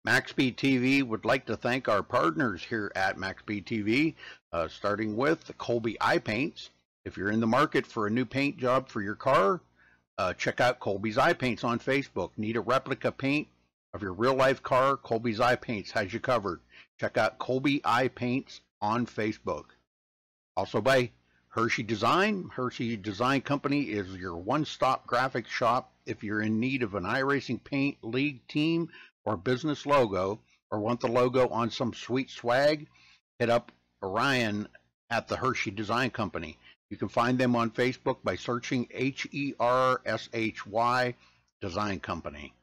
MaxSpeedTV would like to thank our partners here at MaxSpeedTV, starting with the Colby Eye Paints. If you're in the market for a new paint job for your car, check out Colby's Eye Paints on Facebook. Need a replica paint of your real-life car? Colby's Eye Paints has you covered. Check out Colby Eye Paints on Facebook. Also by Hershey Design. Hershey Design Company is your one-stop graphics shop. If you're in need of an iRacing paint, league, team, or business logo, or want the logo on some sweet swag, hit up Orion at the Hershey Design Company. You can find them on Facebook by searching HERSHY Design Company.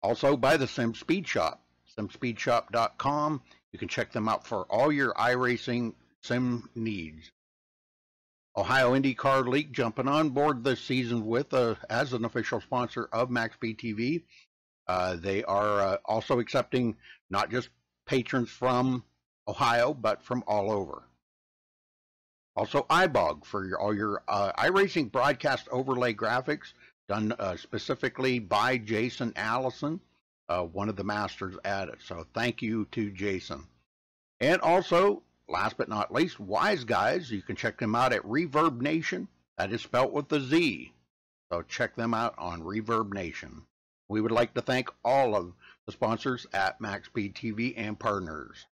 Also by the Sim Speed Shop, simspeedshop.com. You can check them out for all your iRacing sim needs. Ohio IndyCar League jumping on board this season with as an official sponsor of MaxSpeedTV. They are also accepting not just patrons from Ohio, but from all over. Also, iBog for all your iRacing broadcast overlay graphics done specifically by Jason Allison, one of the masters at it. So thank you to Jason. And also, last but not least, Wise Guys. You can check them out at Reverb Nation. That is spelt with a Z. So check them out on Reverb Nation. We would like to thank all of the sponsors at MaxSpeedTV and partners.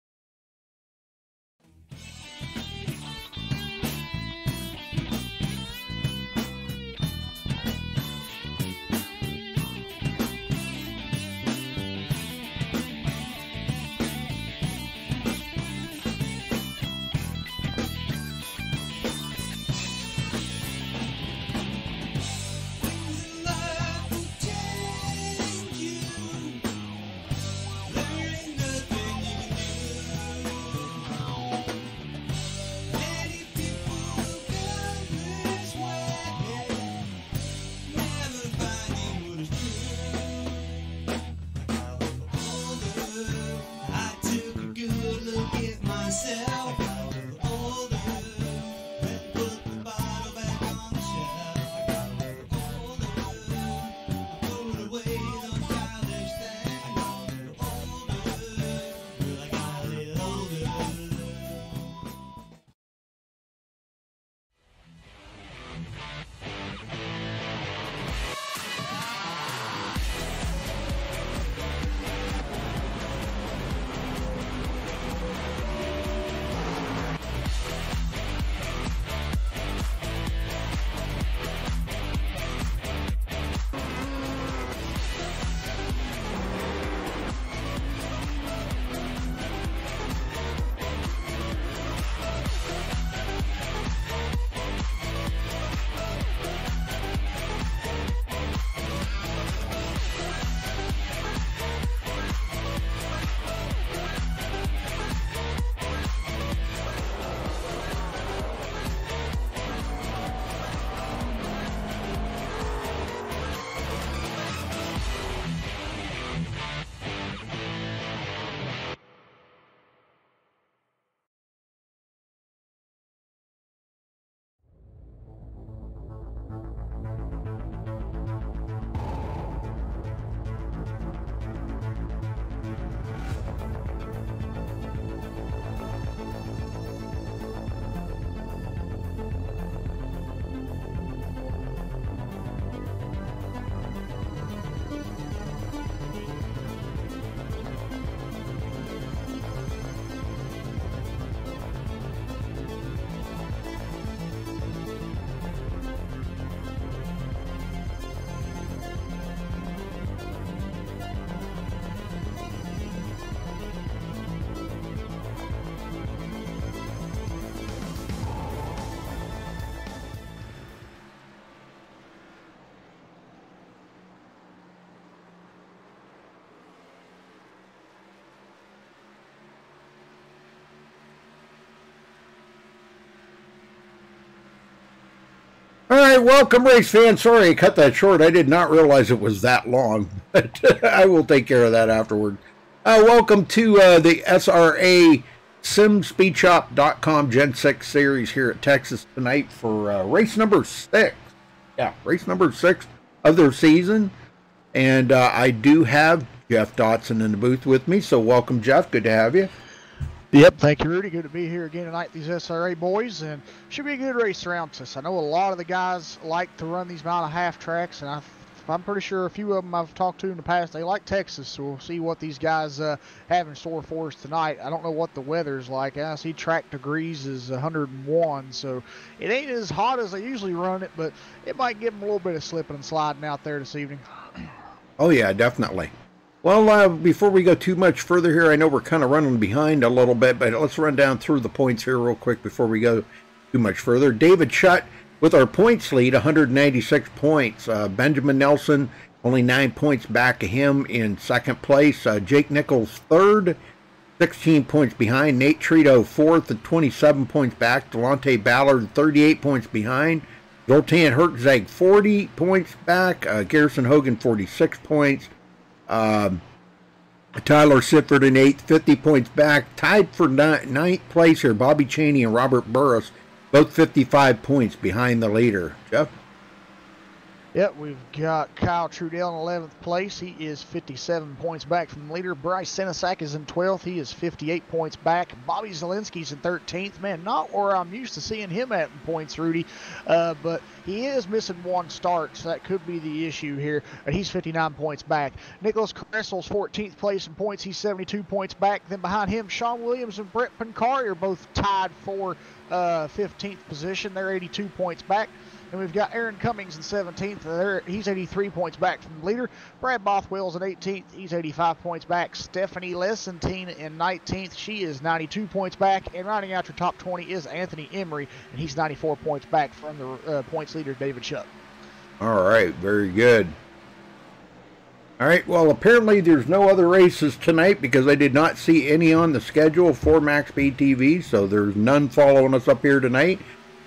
All right, welcome, race fans. Sorry I cut that short. I did not realize it was that long, but I will take care of that afterward. Welcome to the SRA SimSpeedShop.com Gen 6 series here at Texas tonight for race number 6. Yeah, race number 6 of their season. And I do have Jeff Dotson in the booth with me. So welcome, Jeff. Good to have you. Yep, thank you, Rudy. Good to be here again tonight, these SRA boys, and should be a good race around us. I know a lot of the guys like to run these mile-and-a-half tracks, and I'm pretty sure a few of them I've talked to in the past, they like Texas, so we'll see what these guys have in store for us tonight. I don't know what the weather's like. I see track degrees is 101, so it ain't as hot as they usually run it, but it might give them a little bit of slipping and sliding out there this evening. Oh, yeah, definitely. Well, before we go too much further here, I know we're kind of running behind a little bit, but let's run down through the points here real quick before we go too much further. David Schutt with our points lead, 196 points. Benjamin Nelson, only 9 points back of him in second place. Jake Nichols, third, 16 points behind. Nate Trito, fourth, at 27 points back. Delonte Ballard, 38 points behind. Zoltan Hertzeg, 40 points back. Garrison Hogan, 46 points. Tyler Sifford in 8th, 50 points back. Tied for ninth place here, Bobby Chaney and Robert Burris, both 55 points behind the leader. Jeff? Yep, we've got Kyle Trudell in 11th place. He is 57 points back from the leader. Bryce Senesac is in 12th. He is 58 points back. Bobby Zielinski's in 13th. Man, not where I'm used to seeing him at in points, Rudy. But he is missing one start, so that could be the issue here. But he's 59 points back. Nicholas Kressel's 14th place in points. He's 72 points back. Then behind him, Sean Williams and Brett Pancari are both tied for 15th position. They're 82 points back. And we've got Aaron Cummings in 17th. He's 83 points back from the leader. Brad Bothwell's in 18th. He's 85 points back. Stephanie Lessentine in 19th. She is 92 points back. And rounding out your top 20 is Anthony Emery, and he's 94 points back from the points leader, David Schutt. All right, very good. All right, well, apparently there's no other races tonight because I did not see any on the schedule for MaxSpeedTV, so there's none following us up here tonight.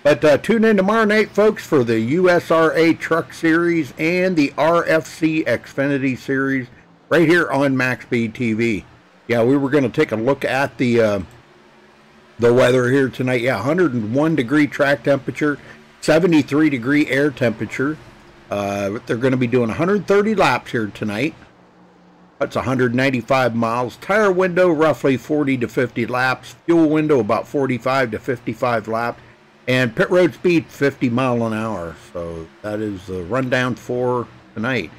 But tune in tomorrow night, folks, for the USRA Truck Series and the RFC Xfinity Series right here on MaxSpeedTV. Yeah, we were going to take a look at the weather here tonight. Yeah, 101-degree track temperature, 73-degree air temperature. They're going to be doing 130 laps here tonight. That's 195 miles. Tire window, roughly 40 to 50 laps. Fuel window, about 45 to 55 laps. And pit road speed, 50 mile an hour. So that is the rundown for tonight.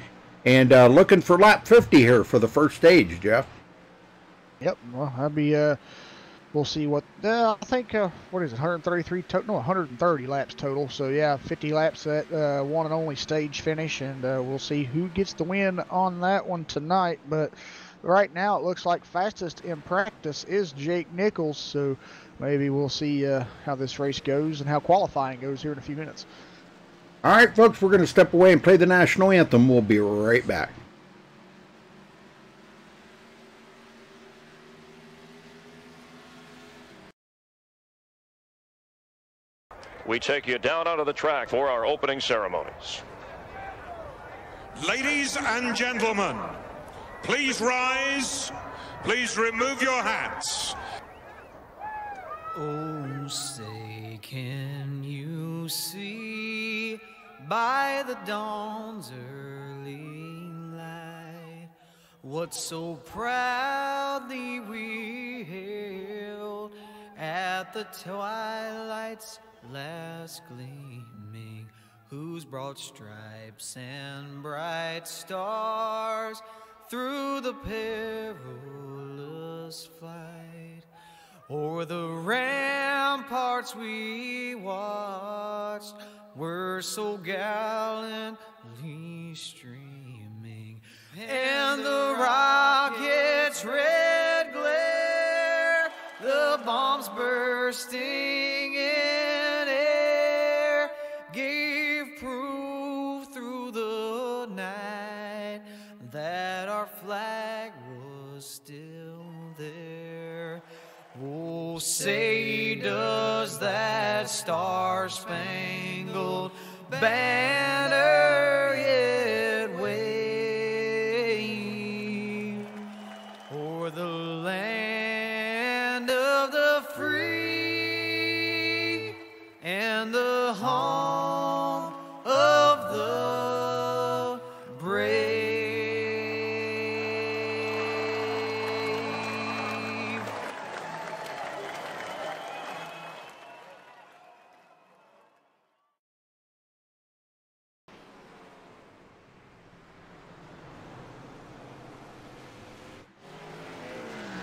And looking for lap 50 here for the first stage, Jeff. Yep. Well, that'll be, we'll see what, I think, what is it, 133 total? No, 130 laps total. So, yeah, 50 laps at one and only stage finish. And we'll see who gets the win on that one tonight. But right now it looks like fastest in practice is Jake Nichols. So maybe we'll see how this race goes and how qualifying goes here in a few minutes. All right, folks, we're going to step away and play the national anthem. We'll be right back. We take you down onto the track for our opening ceremonies. Ladies and gentlemen, please rise. Please remove your hats. Oh, say, can you see by the dawn's early light what so proudly we hailed at the twilight's last gleaming, whose broad stripes and bright stars through the perilous flight o'er the ramparts we watched were so gallantly streaming, and the rocket's red glare, the bombs bursting in air, gave proof through the night that our flag was still there. Oh, say does that star-spangled banner yet wave o'er the land of the free and the home of the brave?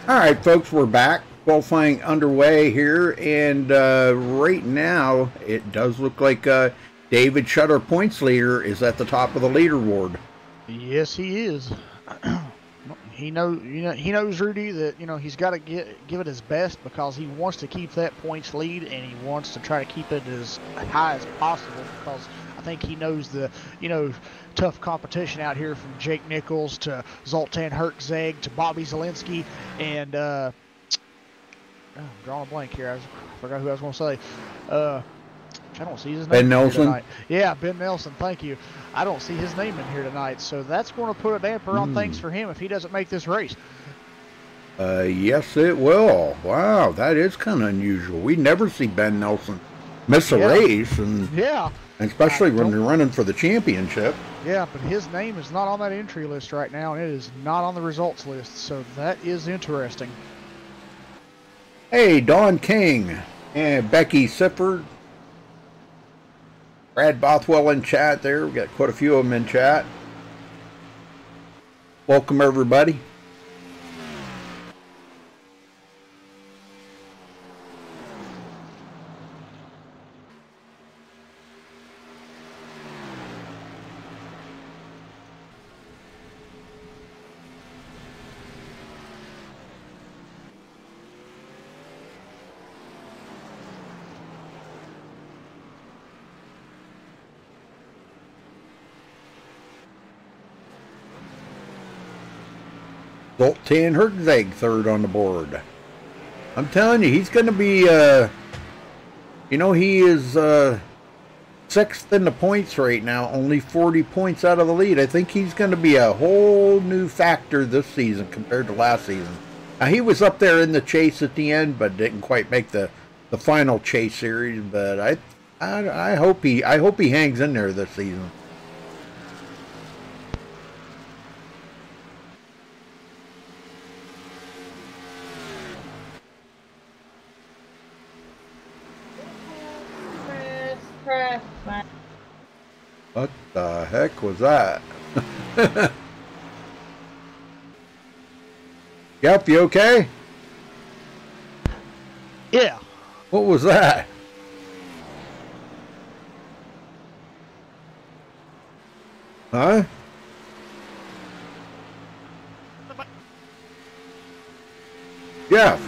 All right, folks, we're back. Qualifying underway here, and right now it does look like David Shutter, points leader, is at the top of the leaderboard. Yes, he is. He knows, he knows, Rudy, that he's got to give it his best because he wants to keep that points lead, and he wants to try to keep it as high as possible because I think he knows the tough competition out here from Jake Nichols to Zoltan Herczeg to Bobby Zielinski, and I'm drawing a blank here. I forgot who I was going to say. I don't see his name Ben Nelson. tonight. Yeah, Ben Nelson. Thank you. I don't see his name in here tonight, so that's going to put a damper on things for him if he doesn't make this race. Yes, it will. Wow, that is kind of unusual. We never see Ben Nelson miss a race, and especially when they're running for the championship. Yeah, but his name is not on that entry list right now, and it is not on the results list, so that is interesting. Hey, Don King and Becky Sifford. Brad Bothwell in chat there. We've got quite a few of them in chat. Welcome, everybody. Zoltan Herczeg third on the board. I'm telling you, he's going to be, he is sixth in the points right now, only 40 points out of the lead. I think he's going to be a whole new factor this season compared to last season. Now, he was up there in the chase at the end, but didn't quite make the final chase series. But I hope he hangs in there this season. What the heck was that? Yep, you okay? Yeah. What was that? Huh? Yeah.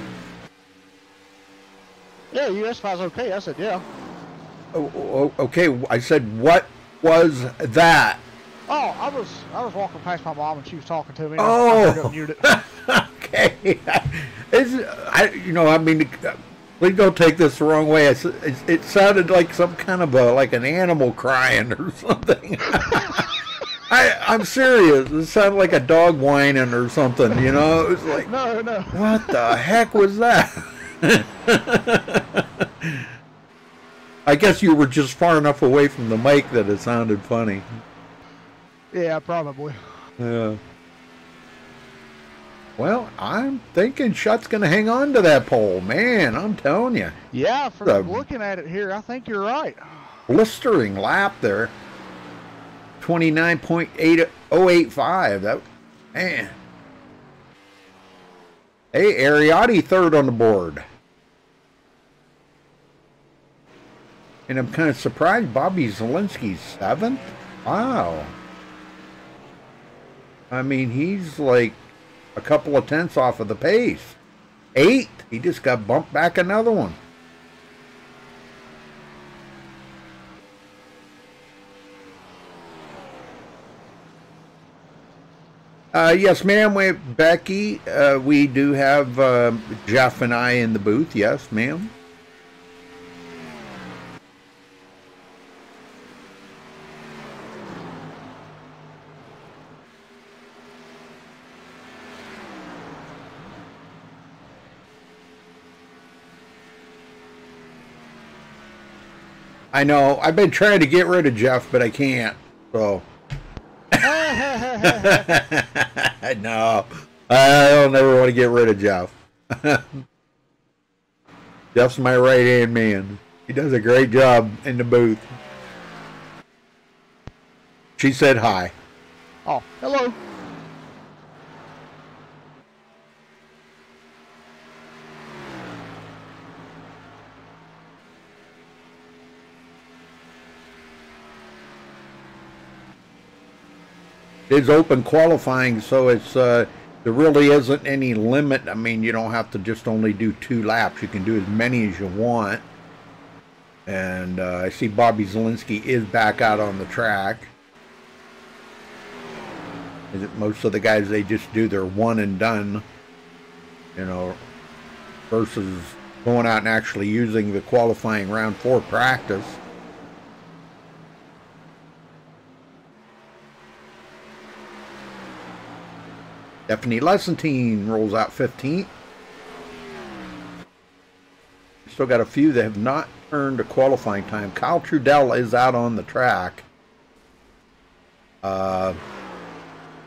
Yeah, you asked if I was okay. I said, yeah. Oh, okay, I said, what was that? Oh, I was walking past my mom and she was talking to me. Oh, okay. Please don't take this the wrong way. It sounded like some kind of like an animal crying or something. I'm serious. It sounded like a dog whining or something. It was like, no. What the heck was that? I guess you were just far enough away from the mic that it sounded funny. Yeah, probably. Yeah. Well, I'm thinking Shutt's going to hang on to that pole. Man, I'm telling you. Yeah, from looking at it here, I think you're right. Blistering lap there. 29.8085. That, man. Hey, Ariotti third on the board. And I'm kind of surprised Bobby Zielinski's seventh. Wow. I mean, he's like a couple of tenths off of the pace. Eighth. He just got bumped back another one. Yes, ma'am. Becky, we do have Jeff and I in the booth. Yes, ma'am. I know. I've been trying to get rid of Jeff, but I can't. So. No. I don't ever want to get rid of Jeff. Jeff's my right-hand man. He does a great job in the booth. She said hi. Oh, hello. is open qualifying, so it's there really isn't any limit. I mean, you don't have to just only do 2 laps. You can do as many as you want. And I see Bobby Zielinski is back out on the track. Most of the guys, they just do their one and done, you know, versus going out and actually using the qualifying round for practice. Stephanie Lessentine rolls out 15th. Still got a few that have not earned a qualifying time. Kyle Trudell is out on the track. But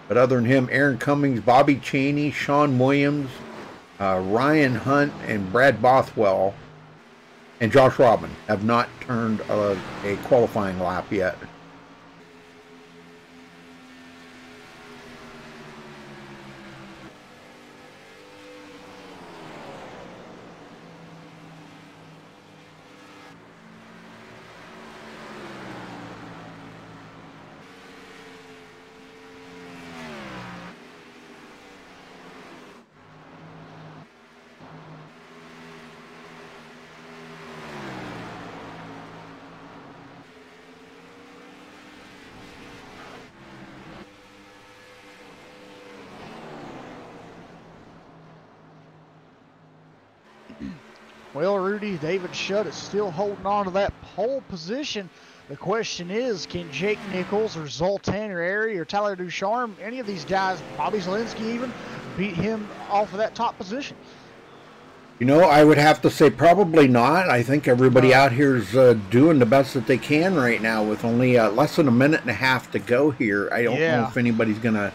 other than him, Aaron Cummings, Bobby Cheney, Sean Williams, Ryan Hunt, and Brad Bothwell, and Josh Robin have not turned a qualifying lap yet. Well, Rudy, David Shutt is still holding on to that pole position. The question is, can Jake Nichols or Zoltan or Airy or Tyler Ducharme, any of these guys, Bobby Zielinski even, beat him off of that top position? You know, I would have to say probably not. I think everybody out here is doing the best that they can right now with only less than a minute and a half to go here. I don't know if anybody's going to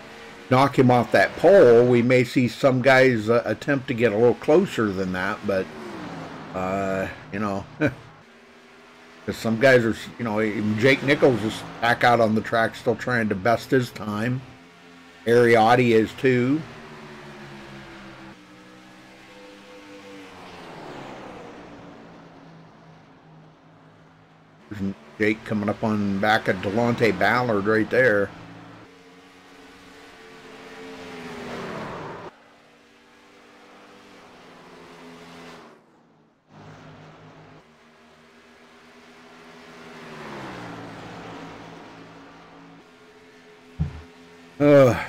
knock him off that pole. We may see some guys attempt to get a little closer than that, but you know, because some guys are, you know, Jake Nichols is back out on the track still trying to best his time. Ariotti is too. There's Jake coming up on back of Delonte Ballard right there.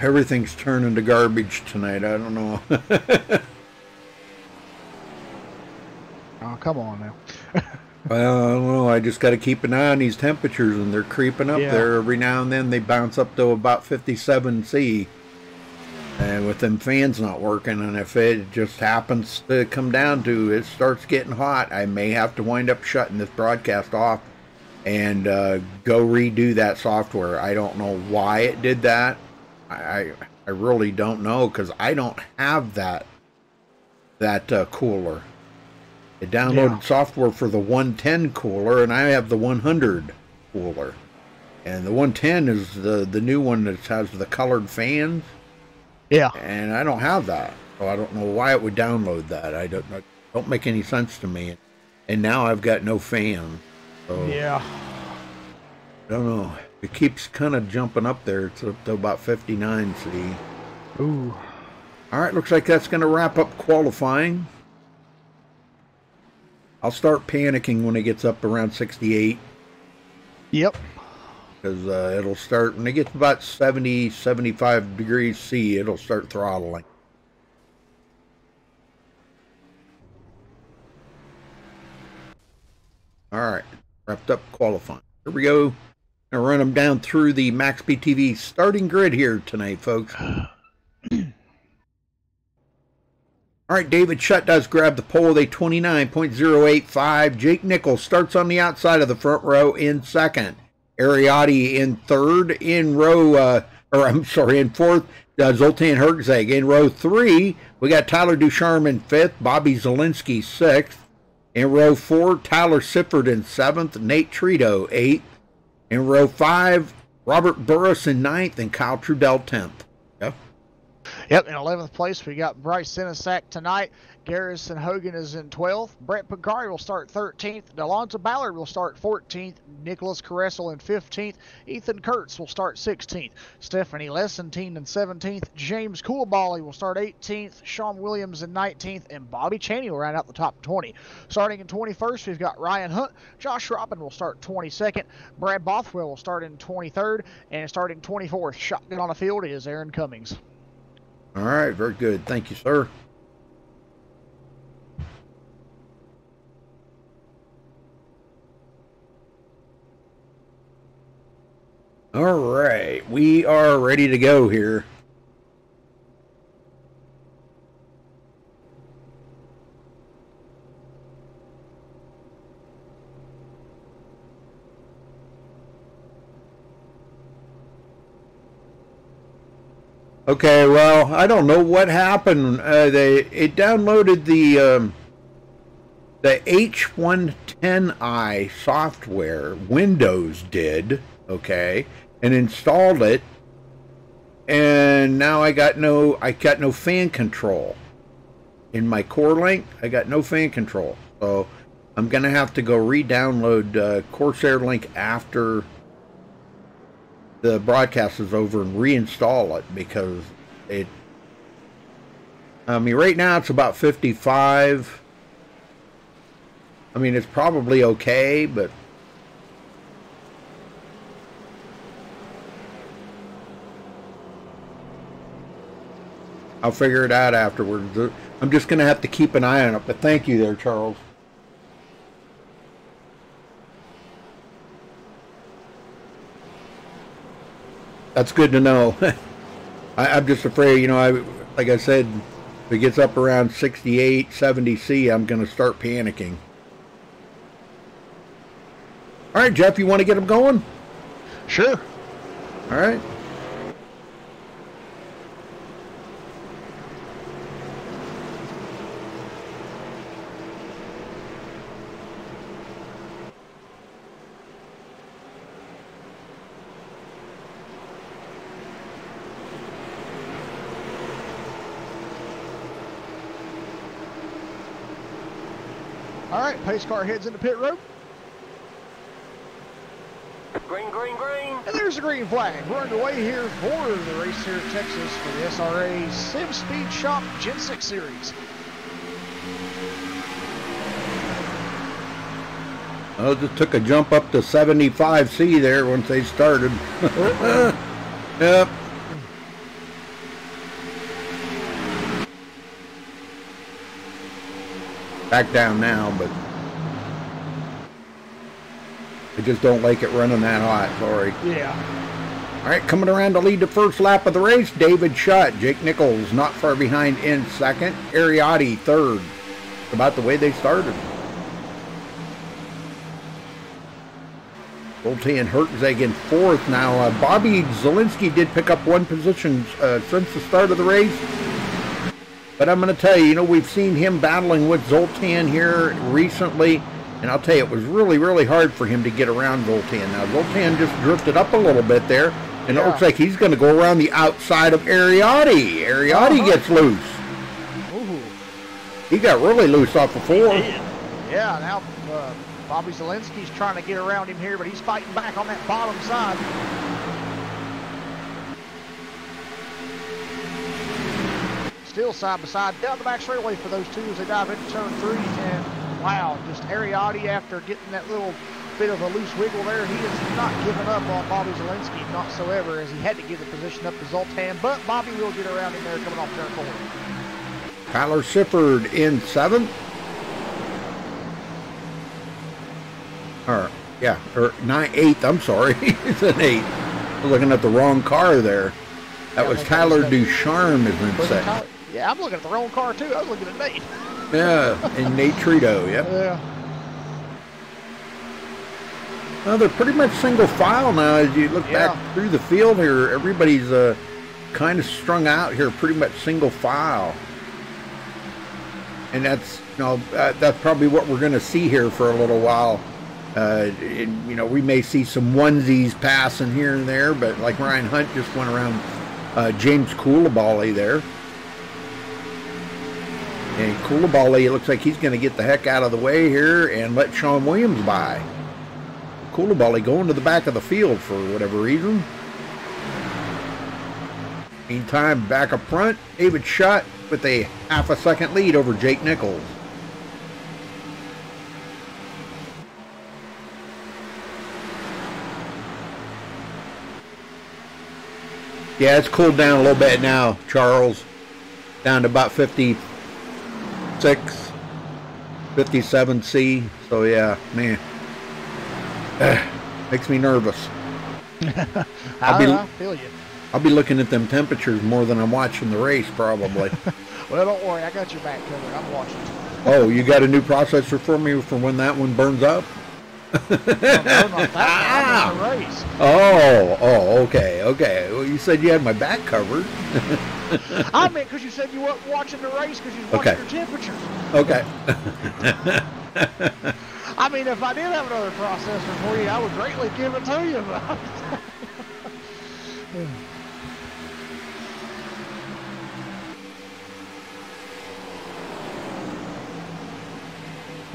Everything's turning to garbage tonight. I don't know. Oh, come on now. Well, I don't know. I just got to keep an eye on these temperatures, and they're creeping up there. Every now and then they bounce up to about 57 C. And with them fans not working, and if it just happens to come down to it starts getting hot, I may have to wind up shutting this broadcast off and go redo that software. I don't know why it did that. I really don't know, because I don't have that cooler. It downloaded software for the 110 cooler, and I have the 100 cooler. And the 110 is the new one that has the colored fans. Yeah. And I don't have that, so I don't know why it would download that. I don't make any sense to me. And now I've got no fan. So yeah. I don't know. It keeps kind of jumping up there. It's up to about 59 C. Ooh. All right, looks like that's going to wrap up qualifying. I'll start panicking when it gets up around 68. Yep. Because it'll start, when it gets about 70, 75 degrees C, it'll start throttling. All right, wrapped up qualifying. Here we go. Gonna run them down through the MaxSpeedTV starting grid here tonight, folks. All right, David Shutt does grab the pole with a 29.085. Jake Nichols starts on the outside of the front row in second. Ariotti in third. In fourth. Zoltan Herzeg. In row 3, we got Tyler Ducharme in 5th. Bobby Zielinski 6th. In row 4, Tyler Sifford in 7th. Nate Trito 8th. In row 5, Robert Burris in 9th. And Kyle Trudell 10th. Yep. Yep, in 11th place, we got Bryce Senesac tonight. Garrison Hogan is in 12th. Brett Picari will start 13th. Delonta Ballard will start 14th. Nicholas Caressel in 15th. Ethan Kurtz will start 16th. Stephanie Lessentine in 17th. James Coolbally will start 18th. Sean Williams in 19th. And Bobby Chaney will round out the top 20. Starting in 21st, we've got Ryan Hunt. Josh Robin will start 22nd. Brad Bothwell will start in 23rd. And starting 24th, shotgun on the field is Aaron Cummings. All right, very good. Thank you, sir. All right, we are ready to go here. Okay, well, I don't know what happened. It downloaded the H110i software. Windows did, okay, and installed it. And now I got no fan control in my Core Link. I got no fan control, so I'm gonna have to go re-download Corsair Link after the broadcast is over and reinstall it, because I mean, right now it's about 55. I mean, it's probably okay, but I'll figure it out afterwards. I'm just going to have to keep an eye on it, but thank you there, Charles. That's good to know. I'm just afraid, you know, like I said, if it gets up around 68, 70 C, I'm going to start panicking. All right, Jeff, you want to get them going? Sure. All right. All right, pace car heads into pit road. Green, green, green. And there's the green flag. We're underway here for the race here at Texas for the SRA Sim Speed Shop Gen 6 Series. Well, it just took a jump up to 75C there once they started. Yep. Back down now, but I just don't like it running that hot, sorry. Yeah. All right, coming around to lead the first lap of the race, David Shutt. Jake Nichols not far behind in second. Ariotti third. About the way they started. Zoltan Hertzeg in fourth now. Bobby Zielinski did pick up one position since the start of the race. But I'm going to tell you, you know, we've seen him battling with Zoltan here recently. And I'll tell you, it was really, really hard for him to get around Zoltan. Now, Zoltan just drifted up a little bit there. And it looks like he's going to go around the outside of Ariotti. Ariotti gets loose. Ooh. He got really loose off the floor. Yeah, now Bobby Zielinski's trying to get around him here, but he's fighting back on that bottom side. Still side by side down the back straightaway for those two as they dive into turn 3. And wow, just Ariotti, after getting that little bit of a loose wiggle there, he is not giving up on Bobby Zielinski whatsoever, as he had to give the position up to Zoltan, but Bobby will get around him there coming off turn 4. Tyler Sifford in seventh. Or, yeah, or 8th, I'm sorry. It's an 8th. I'm looking at the wrong car there. That was Tyler Ducharme is in second. Yeah, I'm looking at the wrong car too. I was looking at Nate. Yeah, and Nate Trito, yep. Yeah. Well, they're pretty much single file now. As you look back through the field here, everybody's kind of strung out here, pretty much single file. And that's, you know, that's probably what we're going to see here for a little while. And, you know, we may see some onesies passing here and there, but like Ryan Hunt just went around James Coulibaly there. And Coulibaly, it looks like he's going to get the heck out of the way here and let Sean Williams by. Coulibaly going to the back of the field for whatever reason. Meantime, back up front, David Shutt with a half a second lead over Jake Nichols. Yeah, it's cooled down a little bit now, Charles. Down to about 56, 57 C. So yeah, man, makes me nervous. I feel you. I'll be looking at them temperatures more than I'm watching the race, probably. Well, don't worry, I got your back covered. I'm watching. Oh, you got a new processor for me for when that one burns up? No, not that one. I'm in the race. Oh, okay. Well, you said you had my back covered. I meant because you said you weren't watching the race because you was watching your temperatures. Okay. I mean, if I did have another processor for you, I would greatly give it to you.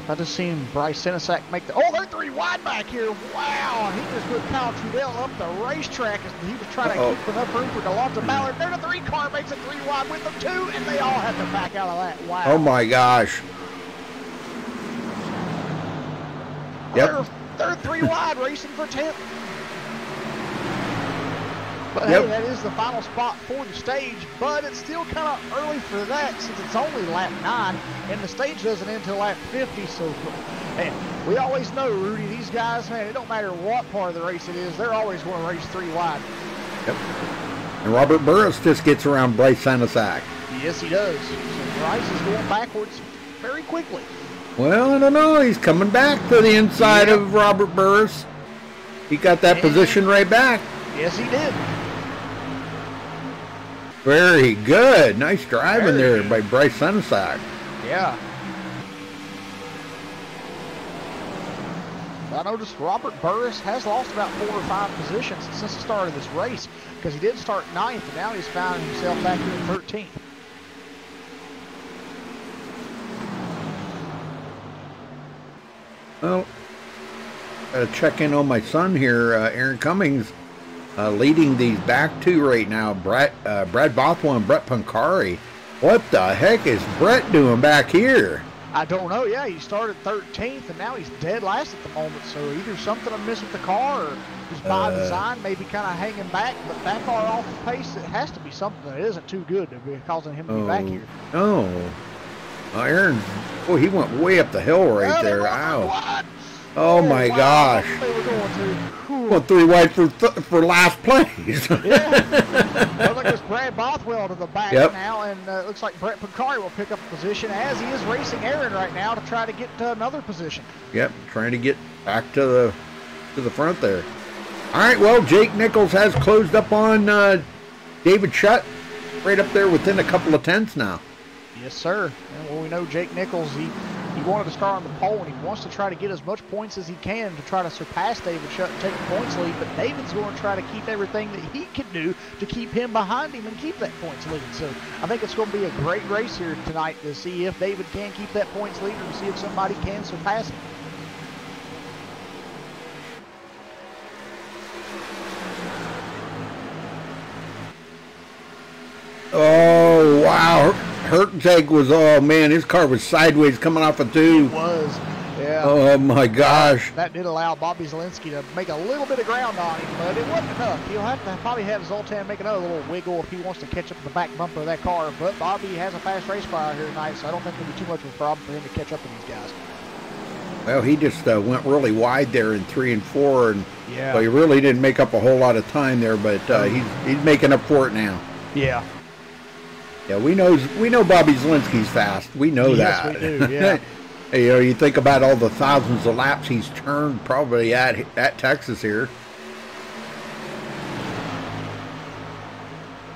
I just seen Bryce Senesack make the... Oh, they're 3 wide back here. Wow. He just put Kyle Trudell up the racetrack as he was trying to keep enough room for Delonta Ballard. There, the 3 car makes it 3 wide with them, too, and they all have to back out of that. Wow. Oh, my gosh. Yep. They're 3 wide racing for 10th. But hey, that is the final spot for the stage, but it's still kind of early for that since it's only lap 9, and the stage doesn't end until lap 50, so man, we always know, Rudy, these guys, man, it don't matter what part of the race it is, they're always going to race 3 wide. Yep. And Robert Burris just gets around Bryce Senesack. Yes, he does. So Bryce is going backwards very quickly. Well, I don't know. He's coming back to the inside of Robert Burris. He got that position right back. Yes, he did. Very good. Nice driving there by Bryce Senesack. Yeah. I noticed Robert Burris has lost about 4 or 5 positions since the start of this race because he did start 9th and now he's found himself back here in 13th. Well, gotta check in on my son here, Aaron Cummings. Leading these back 2 right now, Brad Bothwell and Brett Pancari. What the heck is Brett doing back here? I don't know. Yeah, he started 13th, and now he's dead last at the moment. So either something amiss with the car, or just by design, maybe kind of hanging back. But that car off the pace, it has to be something that isn't too good to be causing him to be back here. Oh, Aaron, boy, he went way up the hill right there. Ow. What? Oh my gosh. They were going to. Well, 3 wide for last place. Yeah. Looks like it's Brad Bothwell to the back now, and it looks like Brett Pancari will pick up a position as he is racing Aaron right now to try to get to another position. Yep, trying to get back to the front there. All right, well, Jake Nichols has closed up on David Shutt, right up there within a couple of tenths now. Yes, sir. And well, we know Jake Nichols, he wanted to start on the pole, and he wants to try to get as much points as he can to try to surpass David Shutt and take the points lead, but David's going to try to keep everything that he can do to keep him behind him and keep that points lead. So I think it's going to be a great race here tonight to see if David can keep that points lead and see if somebody can surpass him. Oh, wow. Herteg was, oh man, his car was sideways coming off a 2. It was, yeah. Oh my gosh. That did allow Bobby Zielinski to make a little bit of ground on him, but it wasn't enough. He'll have to probably have Zoltan make another little wiggle if he wants to catch up to the back bumper of that car, but Bobby has a fast race car out here tonight, so I don't think it'll be too much of a problem for him to catch up to these guys. Well, he just went really wide there in 3 and 4, and so he really didn't make up a whole lot of time there, but he's making up for it now. Yeah. Yeah, we know Bobby Zielinski's fast. We know that. Yes, we do, yeah. You know, you think about all the thousands of laps he's turned probably at Texas here.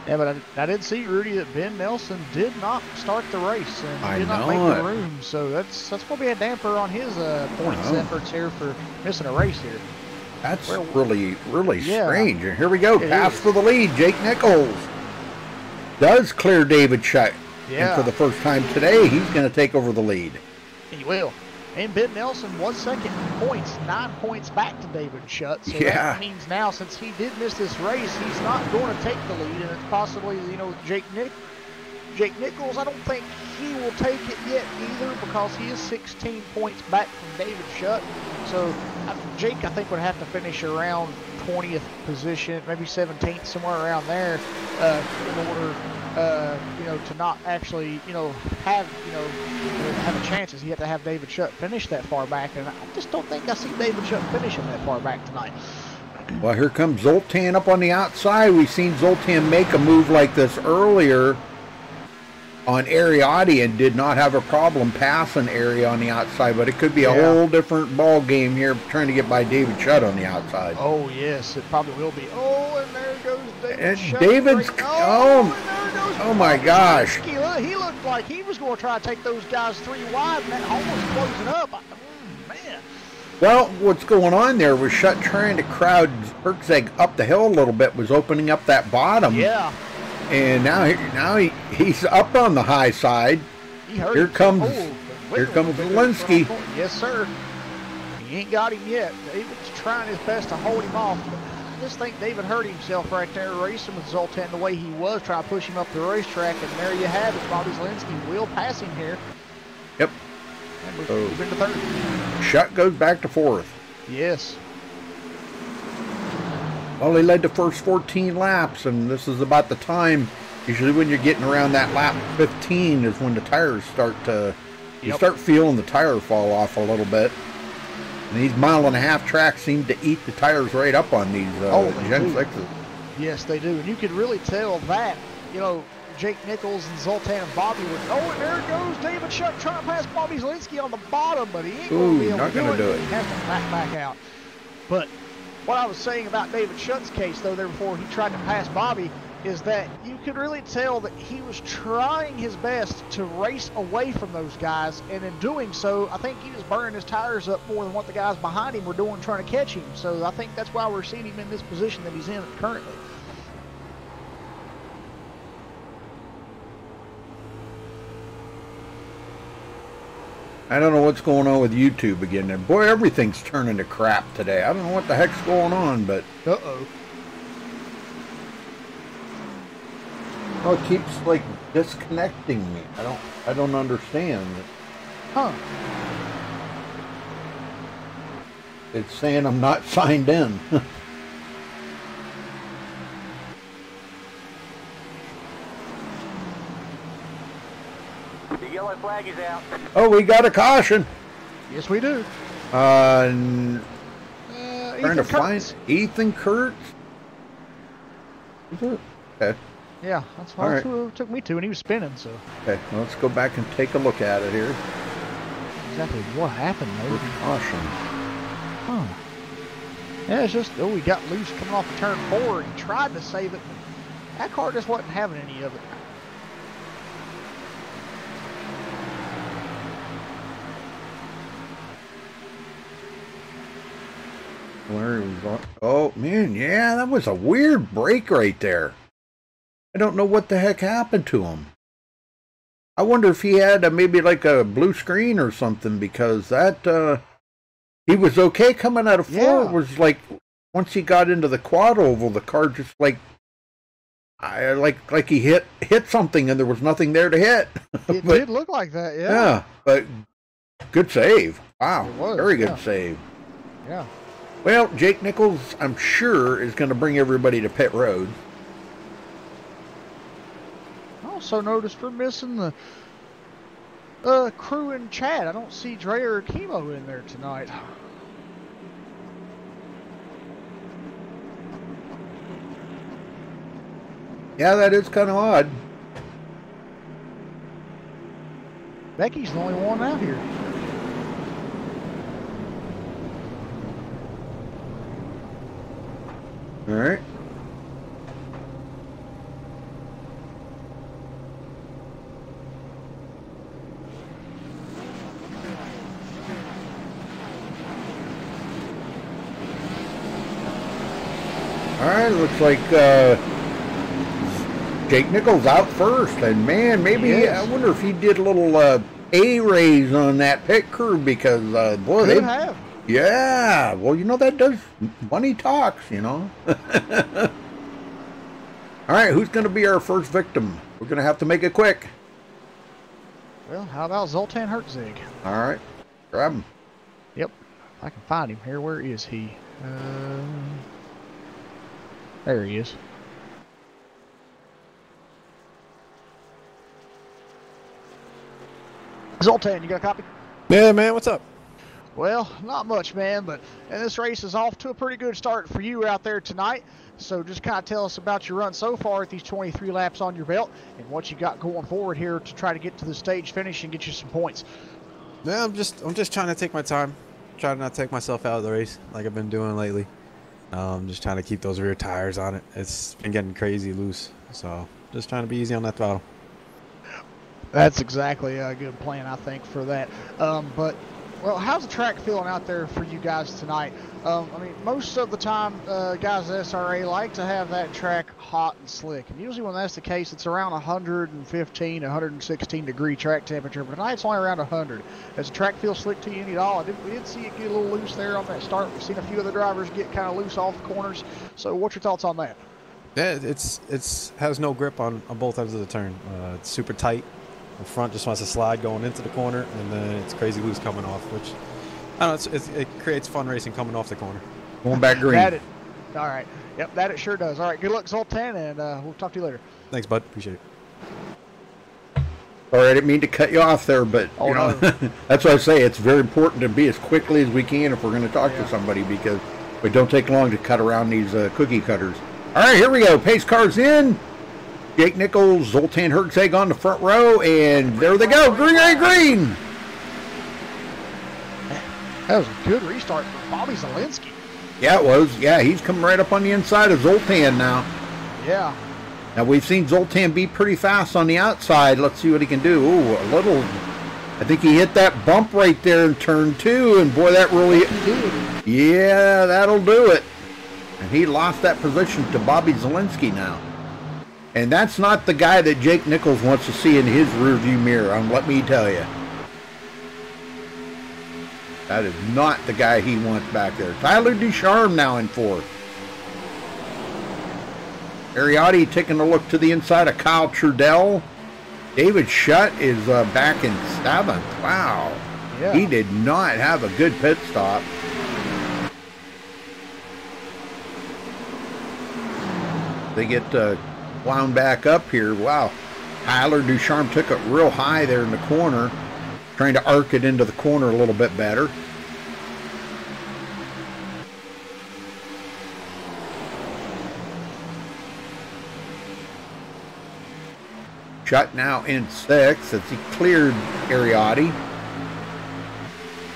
Yeah, but I did see, Rudy, that Ben Nelson did not start the race and did not make the room. So that's going to be a damper on his points efforts here for missing a race here. That's really strange. And here we go. Pass for the lead, Jake Nichols. does clear David Shutt. Yeah. And for the first time today, he's going to take over the lead. He will. And Ben Nelson was second in points, 9 points back to David Shutt. So Yeah. that means now, since he did miss this race, he's not going to take the lead, and it's possibly, you know, Jake Nichols. I don't think he will take it yet either, because he is 16 points back from David Shutt. So Jake, I think, would have to finish around 20th position, maybe 17th, somewhere around there, in order, you know, to not actually, you know, have a chance. He had to have David Shutt finish that far back, and I just don't think I see David Shutt finishing that far back tonight. Well, here comes Zoltan up on the outside. We've seen Zoltan make a move like this earlier on Ariadne and did not have a problem passing Area on the outside, but it could be a whole different ball game here trying to get by David Shutt on the outside. Oh, yes, it probably will be. Oh, and there goes David And Shutt. David's, oh my gosh. He looked like he was going to try to take those guys 3 wide, and that almost closing up. Man. Well, what's going on there was Shutt trying to crowd Herczeg up the hill a little bit, was opening up that bottom. Yeah. And now he's up on the high side. Here comes Walensky. Yes, sir. He ain't got him yet. David's trying his best to hold him off. But I just think David hurt himself right there racing with Zoltan the way he was, trying to push him up the racetrack. And there you have it. Bobby Walensky will pass him here. Yep. And we're moving to third. Shutt goes back to fourth. Yes. Well, he led the first 14 laps, and this is about the time, usually when you're getting around that lap 15 is when the tires start to, you start feeling the tire fall off a little bit. And these 1.5-mile tracks seem to eat the tires right up on these Gen 6s. Yes, they do. And you could really tell that, you know, Jake Nichols and Zoltan and Bobby were, oh, and there goes David Shutt trying to pass Bobby Walensky on the bottom, but he ain't going to be able to do it. He has to back out. But what I was saying about David Shutt's case, though, there before he tried to pass Bobby, is that you could really tell that he was trying his best to race away from those guys, and in doing so, I think he was burning his tires up more than what the guys behind him were doing trying to catch him. So I think that's why we're seeing him in this position that he's in currently. I don't know what's going on with YouTube again. And boy, everything's turning to crap today. I don't know what the heck's going on, but uh-oh. Oh, it keeps like disconnecting me. I don't understand. Huh. It's saying I'm not signed in. The yellow flag is out. Oh, we got a caution. Yes, we do. Trying to find Ethan Kurtz. Is it? Okay. Yeah, that's what it took me to, and he was spinning, so. Okay, well, let's go back and take a look at it here. Exactly what happened, though. Caution. Huh. Yeah, it's just, he got loose coming off of turn 4, and he tried to save it, but that car just wasn't having any of it. Where he was on. Oh, man, yeah, that was a weird break right there. I don't know what the heck happened to him. I wonder if he had maybe like a blue screen or something, because that, he was okay coming out of 4. Yeah. It was like, once he got into the quad oval, the car just like he hit something and there was nothing there to hit. It did look like that, yeah. Yeah, but good save. Wow, was, very good save. Yeah. Well, Jake Nichols, I'm sure, is going to bring everybody to pit road. I also noticed we're missing the crew in chat. I don't see Dre or Chemo in there tonight. Yeah, that is kind of odd. Becky's the only one out here. All right. All right, looks like Jake Nichols out first, and man, maybe I wonder if he did a little A raise on that pit crew because boy, they have. Yeah, well, you know, that does, money talks, you know. All right, who's going to be our first victim? We're going to have to make it quick. Well, how about Zoltan Herzig? All right, grab him. Yep, I can find him here. Where is he? There he is. Zoltan, you got a copy? Yeah, man, what's up? Well, not much, man, but and this race is off to a pretty good start for you out there tonight. So just kind of tell us about your run so far at these 23 laps on your belt and what you got going forward here to try to get to the stage finish and get you some points. Yeah, I'm just trying to take my time, trying to not take myself out of the race like I've been doing lately. Just trying to keep those rear tires on it. It's been getting crazy loose, so just trying to be easy on that throttle. That's exactly a good plan, I think, for that. But well, how's the track feeling out there for you guys tonight? I mean, most of the time, guys at SRA like to have that track hot and slick. And usually when that's the case, it's around 115, 116 degree track temperature. But tonight it's only around 100. Does the track feel slick to you any at all? We did see it get a little loose there on that start. We've seen a few other drivers get kind of loose off the corners. So what's your thoughts on that? Yeah, it's has no grip on both ends of the turn. It's super tight. The front just wants to slide going into the corner, and then it's crazy loose coming off, which, I don't know, it creates fun racing coming off the corner. Going back green. All right. Yep, that it sure does. All right, good luck, Zoltan, and we'll talk to you later. Thanks, bud. Appreciate it. All right, I didn't mean to cut you off there, but you know, that's why I say it's very important to be as quickly as we can if we're going to talk to somebody, because it don't take long to cut around these cookie cutters. All right, here we go. Pace cars in. Jake Nichols, Zoltan Herzig on the front row, and there they go. Green, green, green. That was a good restart for Bobby Zielinski. Yeah, it was. Yeah, he's coming right up on the inside of Zoltan now. Yeah. Now, we've seen Zoltan be pretty fast on the outside. Let's see what he can do. Ooh, a little. I think he hit that bump right there in turn 2, and boy, that really. Yeah, that'll do it. And he lost that position to Bobby Zielinski now. And that's not the guy that Jake Nichols wants to see in his rearview mirror, let me tell you. That is not the guy he wants back there. Tyler Ducharme now in 4th. Ariotti taking a look to the inside of Kyle Trudell. David Shutt is back in 7th. Wow. Yeah. He did not have a good pit stop. They get wound back up here. Wow. Tyler Ducharme took it real high there in the corner, trying to arc it into the corner a little bit better. Shutt now in 6th as he cleared Ariotti.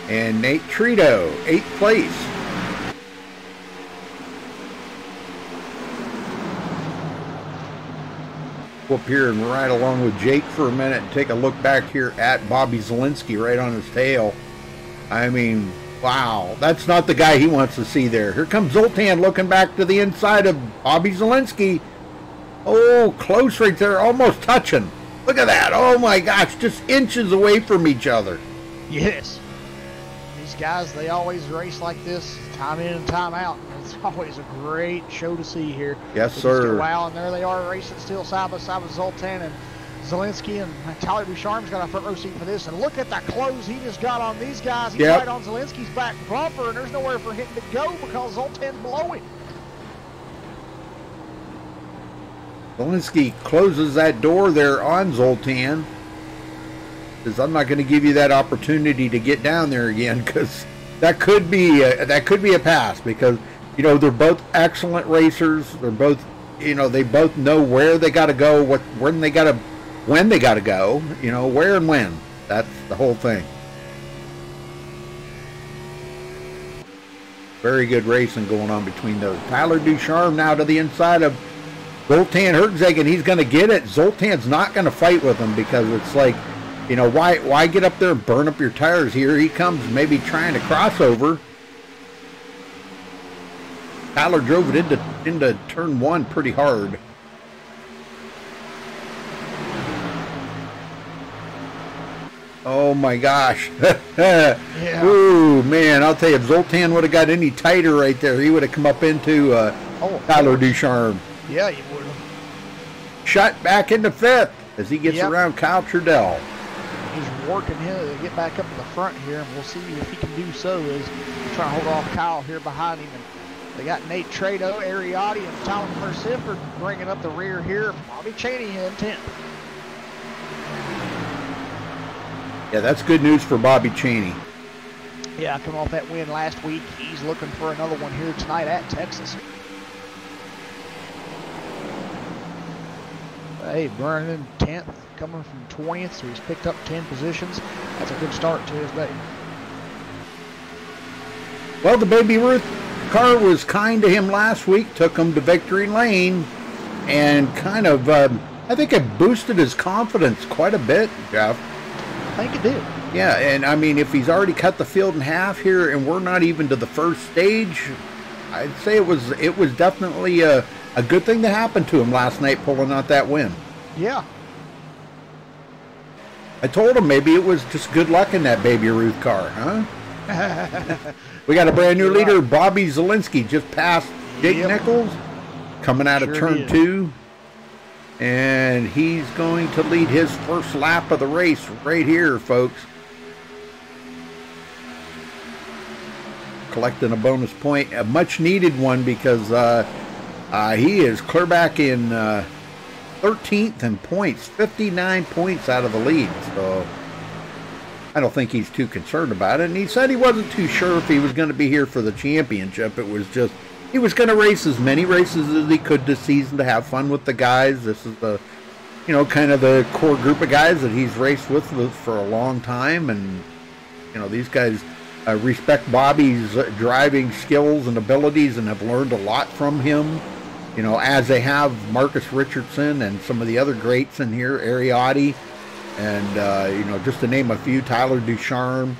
And Nate Trito, 8th place. Up here and ride along with Jake for a minute and take a look back here at Bobby Zielinski right on his tail. I mean, wow, that's not the guy he wants to see there. Here comes Zoltan looking back to the inside of Bobby Zielinski. Oh, close right there, almost touching. Look at that. Oh my gosh, just inches away from each other. Yes. These guys, they always race like this, time in and time out. It's always a great show to see here. Yes, sir. Wow, and there they are racing still side by side with Zoltan and Zielinski, and Tyler Ducharme's got a front row seat for this. And look at that close he just got on these guys. He's right on Zielinski's back bumper, and there's nowhere for him to go because Zoltan's below him. Zielinski closes that door there on Zoltan. Says, I'm not going to give you that opportunity to get down there again, because that could be a pass, because you know they're both excellent racers. They're both, you know, they both know where they got to go, when they got to go, you know, where and when. That's the whole thing. Very good racing going on between those. Tyler Ducharme now to the inside of Zoltan Herzig, and he's going to get it. Zoltan's not going to fight with him, because it's like, you know, why get up there and burn up your tires? Here he comes, maybe trying to cross over. Tyler drove it into turn 1 pretty hard. Oh my gosh. Yeah. Ooh, man, I'll tell you, if Zoltan would have got any tighter right there, he would have come up into Tyler Ducharme. Yeah, you would have. Shot back into 5th as he gets around Kyle Trudell. He's working him to get back up to the front here, and we'll see if he can do so. As he's trying to hold off Kyle here behind him. And they got Nate Trado, Ariotti, and Tom Mercifer bringing up the rear here. Bobby Cheney in 10th. Yeah, that's good news for Bobby Cheney. Yeah, coming off that win last week, he's looking for another one here tonight at Texas. Hey, Vernon 10th, coming from 20th, so he's picked up 10 positions. That's a good start to his day. Well, the Baby Ruth car was kind to him last week, took him to victory lane, and kind of, I think it boosted his confidence quite a bit, Jeff. I think it did. Yeah, and I mean, if he's already cut the field in half here, and we're not even to the first stage, I'd say it was definitely a good thing that happened to him last night, pulling out that win. Yeah. I told him maybe it was just good luck in that Baby Ruth car, huh? We got a brand new leader, Bobby Zielinski, just past Jake Nichols, coming out of turn 2. And he's going to lead his first lap of the race right here, folks. Collecting a bonus point, a much needed one, because he is clear back in 13th in points, 59 points out of the lead. So I don't think he's too concerned about it. And he said he wasn't too sure if he was going to be here for the championship. It was just, he was going to race as many races as he could this season to have fun with the guys. This is the, you know, kind of the core group of guys that he's raced with for a long time. And, you know, these guys respect Bobby's driving skills and abilities and have learned a lot from him, you know, as they have Marcus Richardson and some of the other greats in here, Ariotti, and, you know, just to name a few, Tyler Ducharme.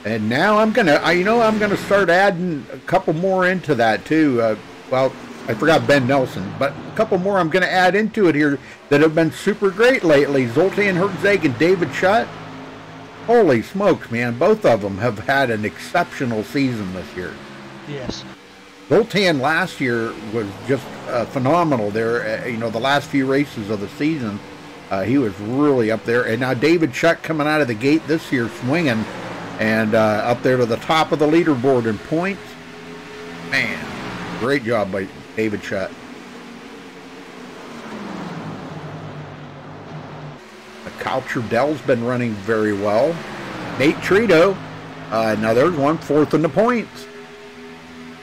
And now I'm gonna start adding a couple more into that too. Well, I forgot Ben Nelson, but a couple more I'm gonna add into it here that have been super great lately. Zoltan Herzeg and David Schutt. Holy smokes, man! Both of them have had an exceptional season this year. Yes. Zoltan last year was just phenomenal. There, you know, the last few races of the season, he was really up there. And now David Schutt coming out of the gate this year, swinging. And up there to the top of the leaderboard in points. Man, great job by David Schutt. Kyle Trudell's been running very well. Nate Trito, now there's one, 4th in the points.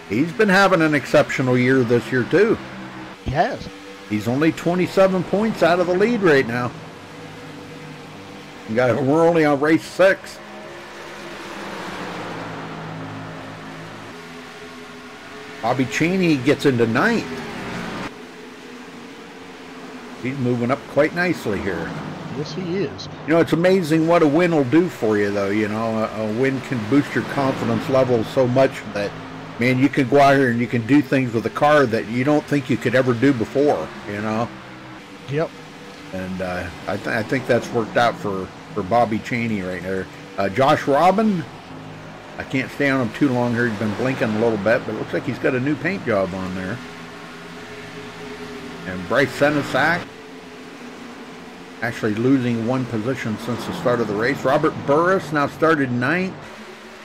He's been having an exceptional year this year too. He has. He's only 27 points out of the lead right now. We're only on race 6. Bobby Cheney gets into 9th. He's moving up quite nicely here. Yes, he is. You know, it's amazing what a win will do for you, though. You know, a win can boost your confidence level so much that, man, you can go out here and you can do things with a car that you don't think you could ever do before, you know? Yep. And I think that's worked out for Bobby Cheney right there. Josh Robin, I can't stay on him too long here. He's been blinking a little bit, but it looks like he's got a new paint job on there. And Bryce Senesac, actually losing 1 position since the start of the race. Robert Burris now started 9th,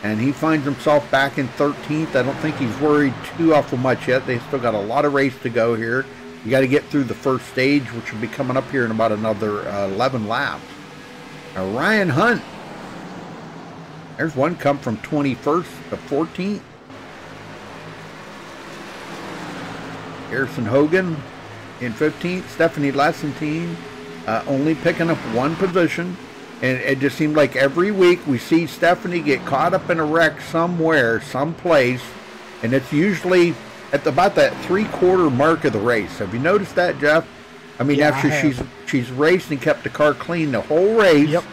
and he finds himself back in 13th. I don't think he's worried too awful much yet. They still got a lot of race to go here. You got to get through the first stage, which will be coming up here in about another 11 laps. Now, Ryan Hunt, there's one come from 21st to 14th. Harrison Hogan in 15th. Stephanie Lessentine only picking up 1 position. And it just seemed like every week we see Stephanie get caught up in a wreck somewhere, someplace. And it's usually at about that 3/4 mark of the race. Have you noticed that, Jeff? I mean, after she's raced and kept the car clean the whole race. Yep.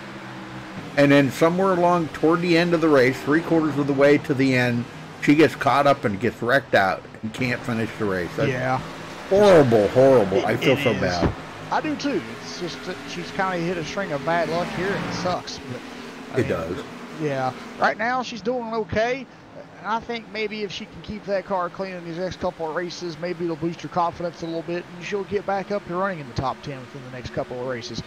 And then somewhere along toward the end of the race, 3/4 of the way to the end, she gets caught up and gets wrecked out and can't finish the race. That's horrible, horrible. I feel so bad. I do too. It's just that she's kind of hit a string of bad luck here, and it sucks. It does. Yeah. Right now, she's doing okay. And I think maybe if she can keep that car clean in these next couple of races, maybe it'll boost her confidence a little bit, and she'll get back up and running in the top 10 within the next couple of races.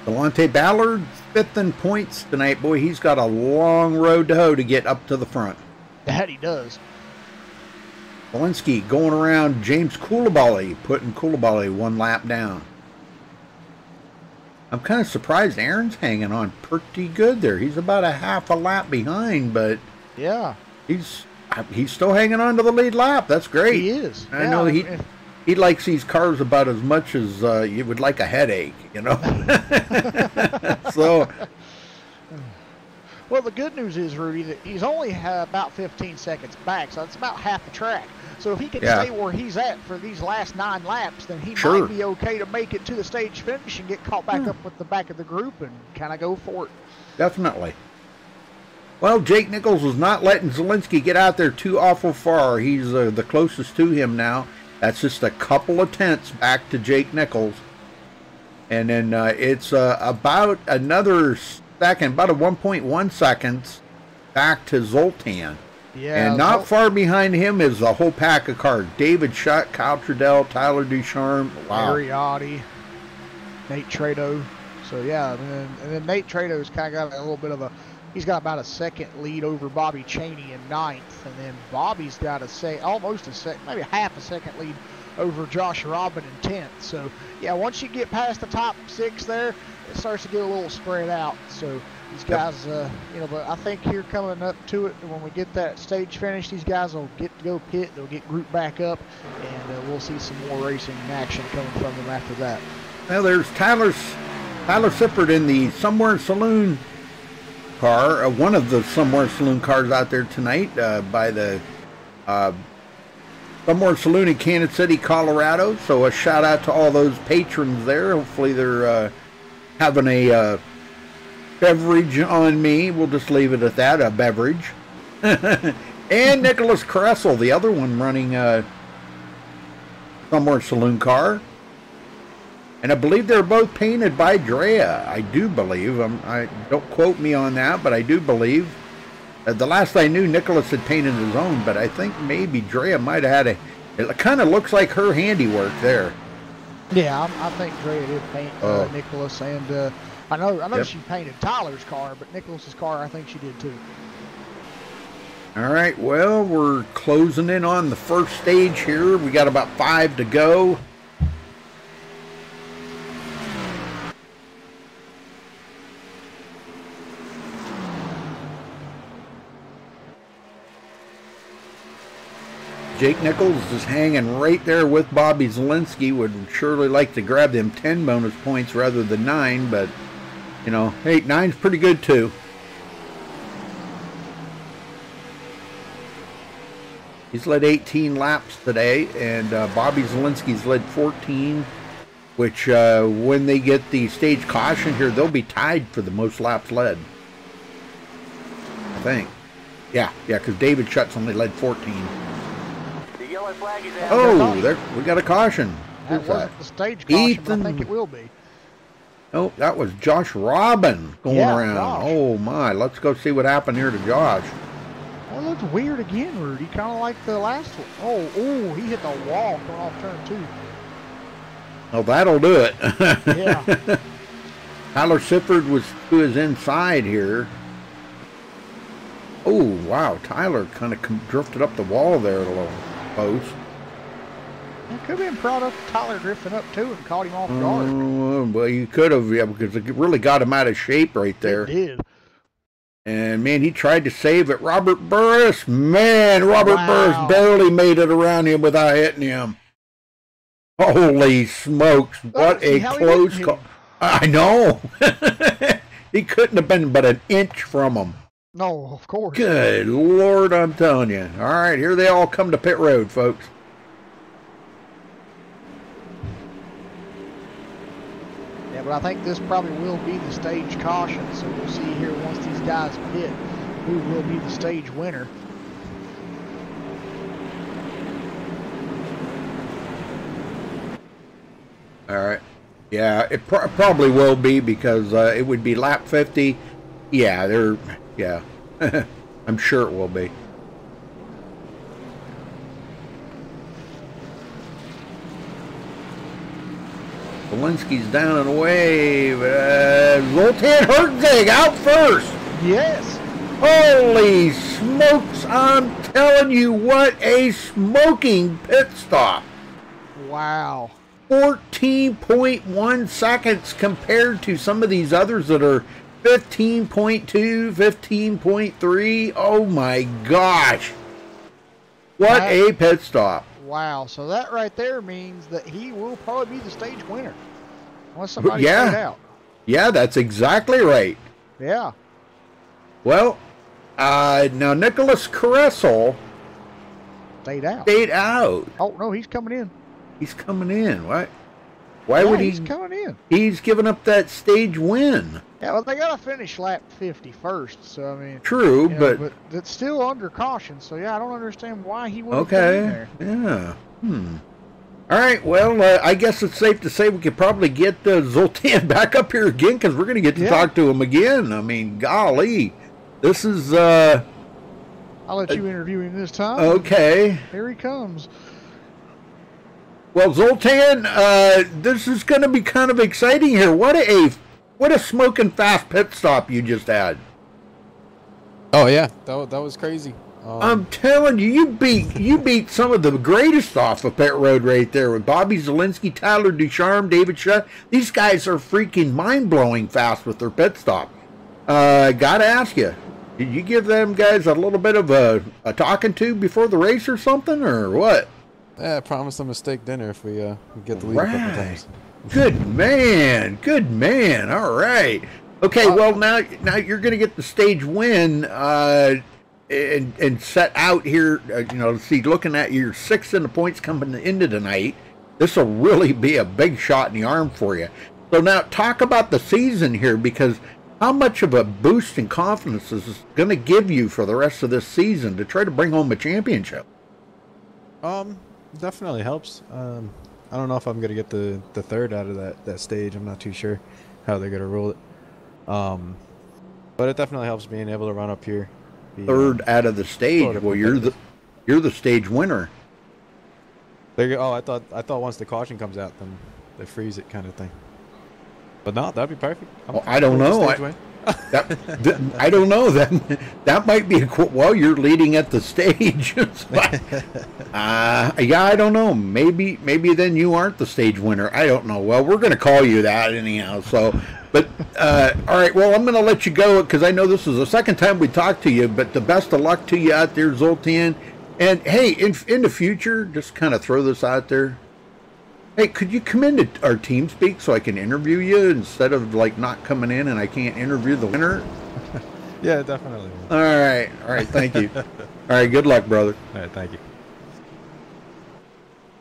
Delonte Ballard, 5th in points tonight. Boy, he's got a long road to hoe to get up to the front. That he does. Walensky going around James Coulibaly, putting Coulibaly 1 lap down. I'm kind of surprised Aaron's hanging on pretty good there. He's about a half a lap behind, but yeah, he's still hanging on to the lead lap. That's great. He is. I know he likes these cars about as much as you would like a headache, you know. So, well, the good news is, Rudy, that he's only about 15 seconds back, so that's about half the track. So if he can stay where he's at for these last 9 laps, then he might be okay to make it to the stage finish and get caught back up with the back of the group and kind of go for it. Definitely. Well, Jake Nichols was not letting Zelensky get out there too awful far. He's the closest to him now. That's just a couple of tenths back to Jake Nichols. And then it's about another second, about a 1.1 seconds back to Zoltan. Yeah, and not far behind him is a whole pack of cars. David Schutt, Kyle Trudell, Tyler Ducharme. Wow. Mariotti, Nate Trado. So, yeah, and then Nate Trado's kind of got a little bit of he's got about a second lead over Bobby Cheney in 9th. And then Bobby's got almost a second, maybe half a second lead over Josh Robin in 10th. So, yeah, once you get past the top 6 there, it starts to get a little spread out. So, these guys, but I think here coming up to it, when we get that stage finished, these guys will get to go pit, they'll get grouped back up, and we'll see some more racing action coming from them after that. Well, there's Tyler Sippert in the Somewhere Saloon car, one of the Somewhere Saloon cars out there tonight by the Somewhere Saloon in Kansas City, Colorado. So a shout out to all those patrons there. Hopefully they're having a beverage on me. We'll just leave it at that, a beverage. And Nicholas Kressel, the other one running Somewhere Saloon car. And I believe they're both painted by Drea. I do believe. I don't quote me on that, but I do believe. The last I knew, Nicholas had painted his own, but I think maybe Drea might have had it kind of looks like her handiwork there. Yeah, I think Drea did paint Nicholas, and I know she painted Tyler's car, but Nicholas's car, I think she did too. All right, well, we're closing in on the first stage here. We got about 5 to go. Jake Nichols is hanging right there with Bobby Zelensky. Would surely like to grab them 10 bonus points rather than 9, but, you know, hey, 9's pretty good too. He's led 18 laps today, and Bobby Zelensky's led 14, which when they get the stage caution here, they'll be tied for the most laps led. I think. Yeah, because David Schutt's only led 14. Oh, there we got a caution. That wasn't the stage caution, but I think it will be. Oh, that was Josh Robin going around. Josh. Oh my, let's go see what happened here to Josh. Well, it looks weird again, Rudy. Kind of like the last one. Oh, he hit the wall going off turn 2. Oh, that'll do it. Yeah. Tyler Sifford was to his inside here. Oh, wow. Tyler kind of drifted up the wall there a little close. It could have been proud of Tyler drifting up too and caught him off guard. Well, you could have, yeah, because it really got him out of shape right there. It did. And, man, he tried to save it. Robert Burris, man, Robert Burris barely made it around him without hitting him. Holy smokes, what a close call. I know. He couldn't have been but an inch from him. No, of course. Good Lord, I'm telling you. All right, here they all come to pit road, folks. Yeah, but I think this probably will be the stage caution, so we'll see here once these guys pit who will be the stage winner. All right. Yeah, it probably will be because it would be lap 50. Yeah, yeah. I'm sure it will be. Walensky's down and away. Zoltan Hertzig out first. Yes. Holy smokes, I'm telling you, what a smoking pit stop. Wow. 14.1 seconds compared to some of these others that are 15.2, 15.3. Oh my gosh. What a pit stop. Wow. So that right there means that he will probably be the stage winner. Unless somebody stayed out. Yeah, that's exactly right. Yeah. Well, now Nicholas Caressel stayed out. Oh, no, he's coming in. He's coming in. Why would he? He's coming in. He's giving up that stage win. Yeah, well, they got to finish lap 50 first. So, I mean. True, but it's still under caution. So, yeah, I don't understand why he would have okay. been in there. Yeah. All right. Well, I guess it's safe to say we could probably get Zoltan back up here again because we're going to get to talk to him again. I mean, golly. This is, I'll let you interview him this time. Okay. Here he comes. Well, Zoltan, this is going to be kind of exciting here. What a smoking fast pit stop you just had. Oh yeah, that was crazy. I'm telling you, you beat some of the greatest off of pit road right there with Bobby Zielinski, Tyler Ducharme, David Shutt. These guys are freaking mind-blowing fast with their pit stop. Gotta ask you, did you give them guys a little bit of a talking to before the race or something, or what? Yeah, I promised them a steak dinner if we get the lead a couple times. Good man. Good man. All right. Okay, well, now you're going to get the stage win and set out here, see, looking at your 6th in the points coming into tonight. This will really be a big shot in the arm for you. So now talk about the season here, because how much of a boost in confidence is this going to give you for the rest of this season to try to bring home a championship? Definitely helps. I don't know if I'm going to get the 3rd out of that stage. I'm not too sure how they're going to rule it. But it definitely helps being able to run up here. 3rd out of the stage. Well, you're the stage winner. I thought once the caution comes out, then they freeze it, kind of thing. But no, that'd be perfect. I don't know. I don't know. That might be you're leading at the stage. Yeah, I don't know. Maybe then you aren't the stage winner. I don't know. Well, we're going to call you that anyhow. So, but all right. Well, I'm going to let you go because I know this is the 2nd time we talked to you. But the best of luck to you out there, Zoltan. And hey, in the future, just kind of throw this out there. Hey, could you come into our team speak so I can interview you instead of like not coming in and I can't interview the winner? Yeah, definitely. All right. Thank you. All right. Good luck, brother. All right. Thank you.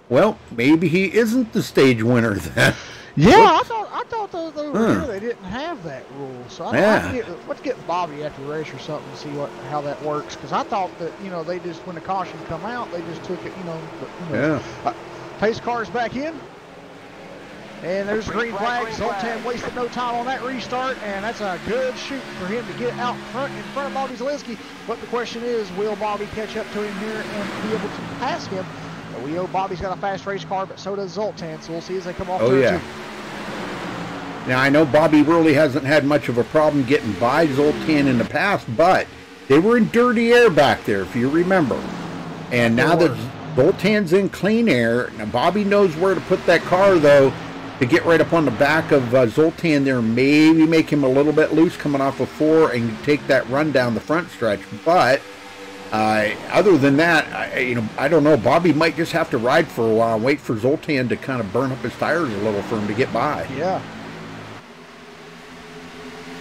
Well, maybe he isn't the stage winner then. Yeah, I thought they didn't have that rule. So let's get Bobby after the race or something to see how that works. Because I thought that they just when the caution come out they just took it. Pace car's back in. And there's the green flag. Zoltan wasted no time on that restart, and that's a good shoot for him to get out in front of Bobby Zielinski. But the question is, will Bobby catch up to him here and be able to pass him? We know Bobby's got a fast race car, but so does Zoltan, so we'll see as they come off turn 2. Now, I know Bobby really hasn't had much of a problem getting by Zoltan in the past, but they were in dirty air back there, if you remember. And now that Zoltan's in clean air, now Bobby knows where to put that car, though, to get right up on the back of Zoltan there, maybe make him a little bit loose coming off of 4 and take that run down the front stretch. But other than that, I don't know. Bobby might just have to ride for a while and wait for Zoltan to kind of burn up his tires a little for him to get by. Yeah.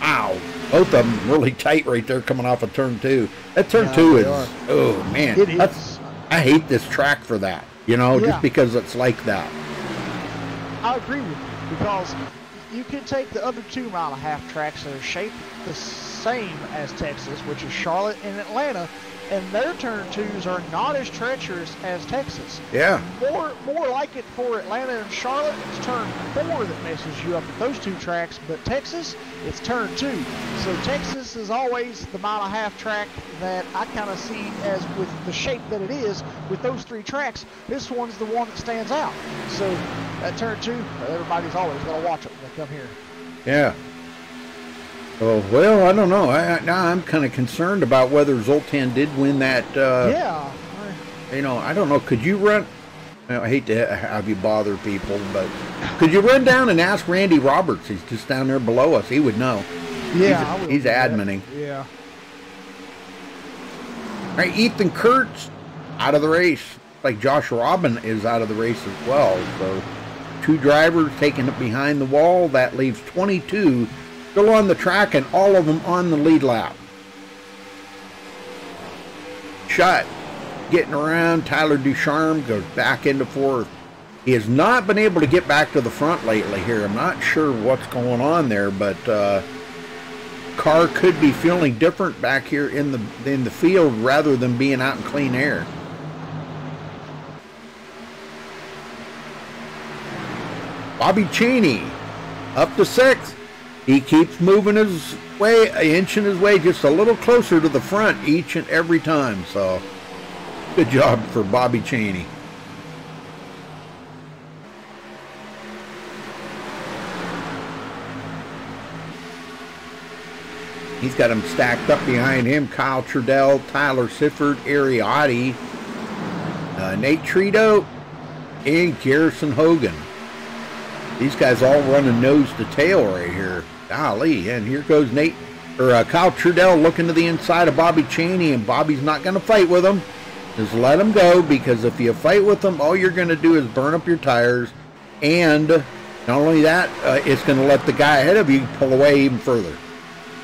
Ow. Both of them really tight right there coming off of turn 2. That turn 2 is, oh, man. It is. I hate this track for that, just because it's like that. I agree with you because, you can take the other 2.5-mile tracks that are shaped the same as Texas, which is Charlotte and Atlanta, and their turn twos are not as treacherous as Texas. Yeah. More like it for Atlanta and Charlotte, it's turn 4 that messes you up at those 2 tracks, but Texas, it's turn 2. So Texas is always the 1.5-mile track that I kind of see as, with the shape that it is, with those 3 tracks, this one's the one that stands out. So at turn 2, everybody's always going to watch it when they come here. Yeah. Oh, well, I don't know. Now I'm kind of concerned about whether Zoltan did win that. Yeah. You know, I don't know. Could you run? I hate to have you bother people, but could you run down and ask Randy Roberts? He's just down there below us. He would know. Yeah, he's adminning. Yeah. All right, Ethan Kurtz out of the race. Like Josh Robin is out of the race as well. So 2 drivers taking it behind the wall. That leaves 22 still on the track, and all of them on the lead lap. Shot getting around. Tyler Ducharme goes back into 4th. He has not been able to get back to the front lately here. I'm not sure what's going on there, but car could be feeling different back here in the field rather than being out in clean air. Bobby Cheney up to 6th. He keeps moving his way, inching his way just a little closer to the front each and every time. So, good job for Bobby Cheney. He's got them stacked up behind him. Kyle Trudell, Tyler Sifford, Ariotti, Nate Trito, and Garrison Hogan. These guys all running nose to tail right here. Golly, and here goes Kyle Trudell looking to the inside of Bobby Cheney, and Bobby's not going to fight with him. Just let him go, because if you fight with him, all you're going to do is burn up your tires, and not only that, it's going to let the guy ahead of you pull away even further.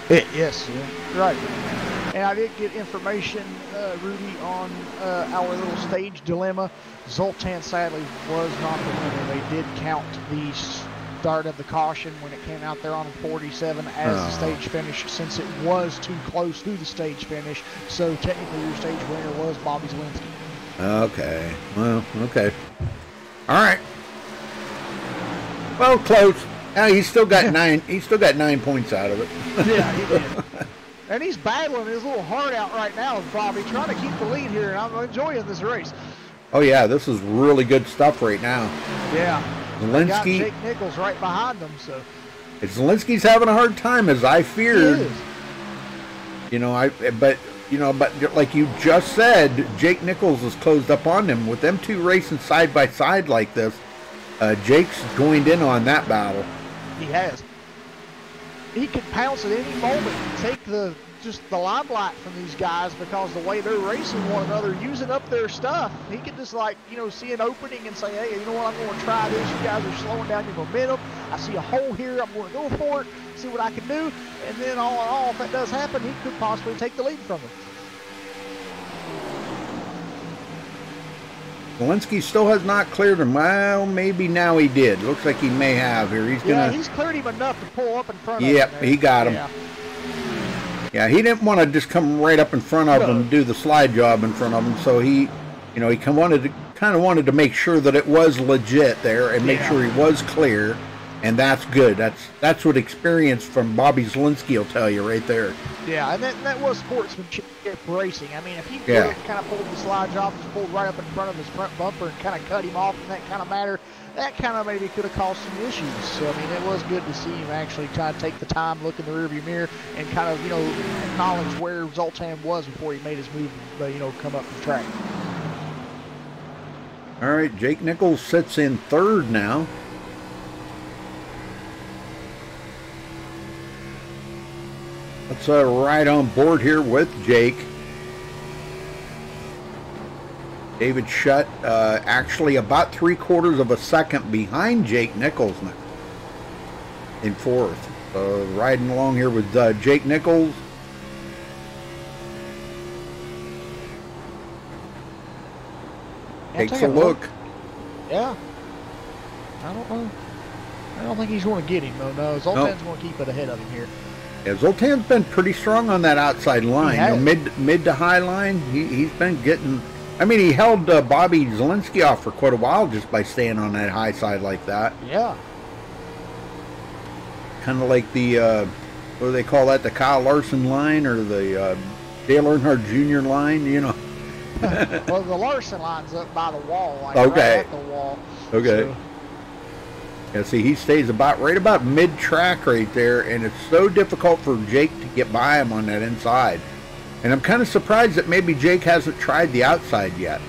Yes, right. And I did get information, Rudy, on our little stage dilemma. Zoltan sadly was not the winner. They did count the start of the caution when it came out there on 47 as the stage finish, since it was too close to the stage finish. So technically your stage winner was Bobby Zielinski. Okay. Well, okay. All right. Well, close. He's still got 9. He's still got 9 points out of it. Yeah, he did. And he's battling his little heart out right now with Bobby, trying to keep the lead here, and I'm enjoying this race. Oh yeah, this is really good stuff right now. Yeah. Zielinski got Jake Nichols right behind them, so. Zielinski's having a hard time, as I feared. He is. But like you just said, Jake Nichols is closed up on him. With them 2 racing side by side like this, Jake's joined in on that battle. He has. He could pounce at any moment and take the limelight from these guys, because the way they're racing one another, using up their stuff, he could just see an opening and say, hey, you know what, I'm going to try this. You guys are slowing down your momentum. I see a hole here. I'm going to go for it, see what I can do. And then all in all, if that does happen, he could possibly take the lead from them. Zielinski still has not cleared him. Well, maybe now he did. Looks like he may have here. He's cleared him enough to pull up in front of him. Yep, he got him. Yeah, he didn't want to just come right up in front of him and do the slide job in front of him. So he kind of wanted to make sure that it was legit there and make sure he was clear. And that's good. That's what experience from Bobby Zielinski will tell you right there. Yeah, and that was sportsmanship racing. I mean, if he would have kind of pulled the slide job, just pulled right up in front of his front bumper and kind of cut him off in that kind of manner, that kind of maybe could have caused some issues. So, I mean, it was good to see him actually kind of take the time, look in the rearview mirror, and kind of, acknowledge where Zoltan was before he made his move, come up the track. All right, Jake Nichols sits in 3rd now. Let's ride on board here with Jake. David Shutt actually about 3/4 of a second behind Jake Nichols now in 4th. Riding along here with Jake Nichols. Yeah, Takes a look. Yeah. I don't know. I don't think he's going to get him, though. No, Zoltan's going to keep it ahead of him here. Yeah, Zoltan's been pretty strong on that outside line. He has. Mid to high line, he's been getting... I mean, he held Bobby Zielinski off for quite a while just by staying on that high side like that. Yeah. Kind of like the, what do they call that, the Kyle Larson line or the Dale Earnhardt Jr. line, you know? Well, the Larson line's up by the wall, like okay. right at the wall. Okay. So. Yeah, see, he stays right about mid-track right there, and it's so difficult for Jake to get by him on that inside. And I'm kind of surprised that maybe Jake hasn't tried the outside yet.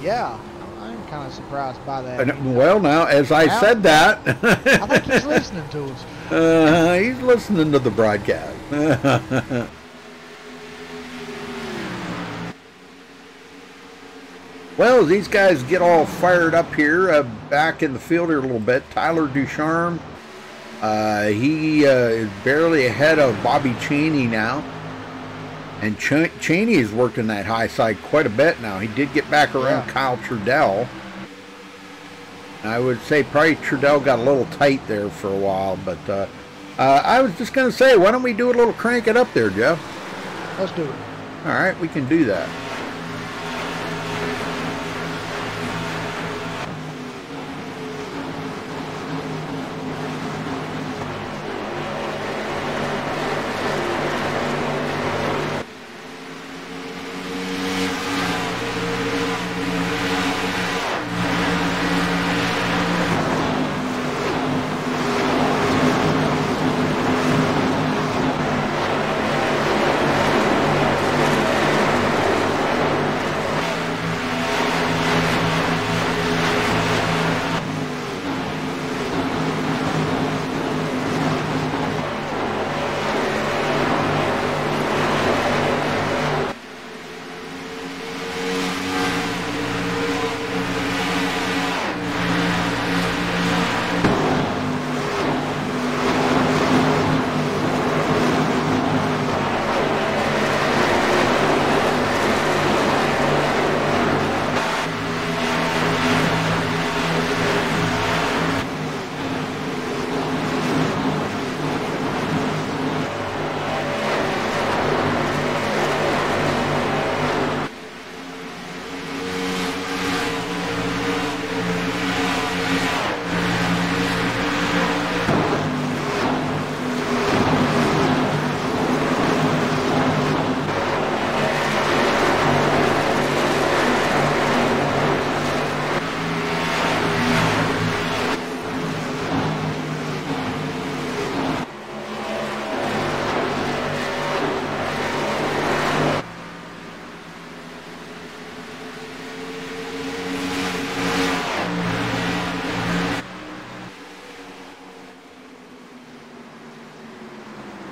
Yeah, I'm kind of surprised by that. And, well, now, as I said that... I think he's listening to us. He's listening to the broadcast. Well, as these guys get all fired up here, back in the field here a little bit, Tyler Ducharme, he is barely ahead of Bobby Cheney now. And Cheney is working that high side quite a bit now. He did get back around Kyle Trudell. I would say probably Trudell got a little tight there for a while, but I was just going to say, why don't we do a little crank it up there, Jeff? Let's do it. All right, we can do that.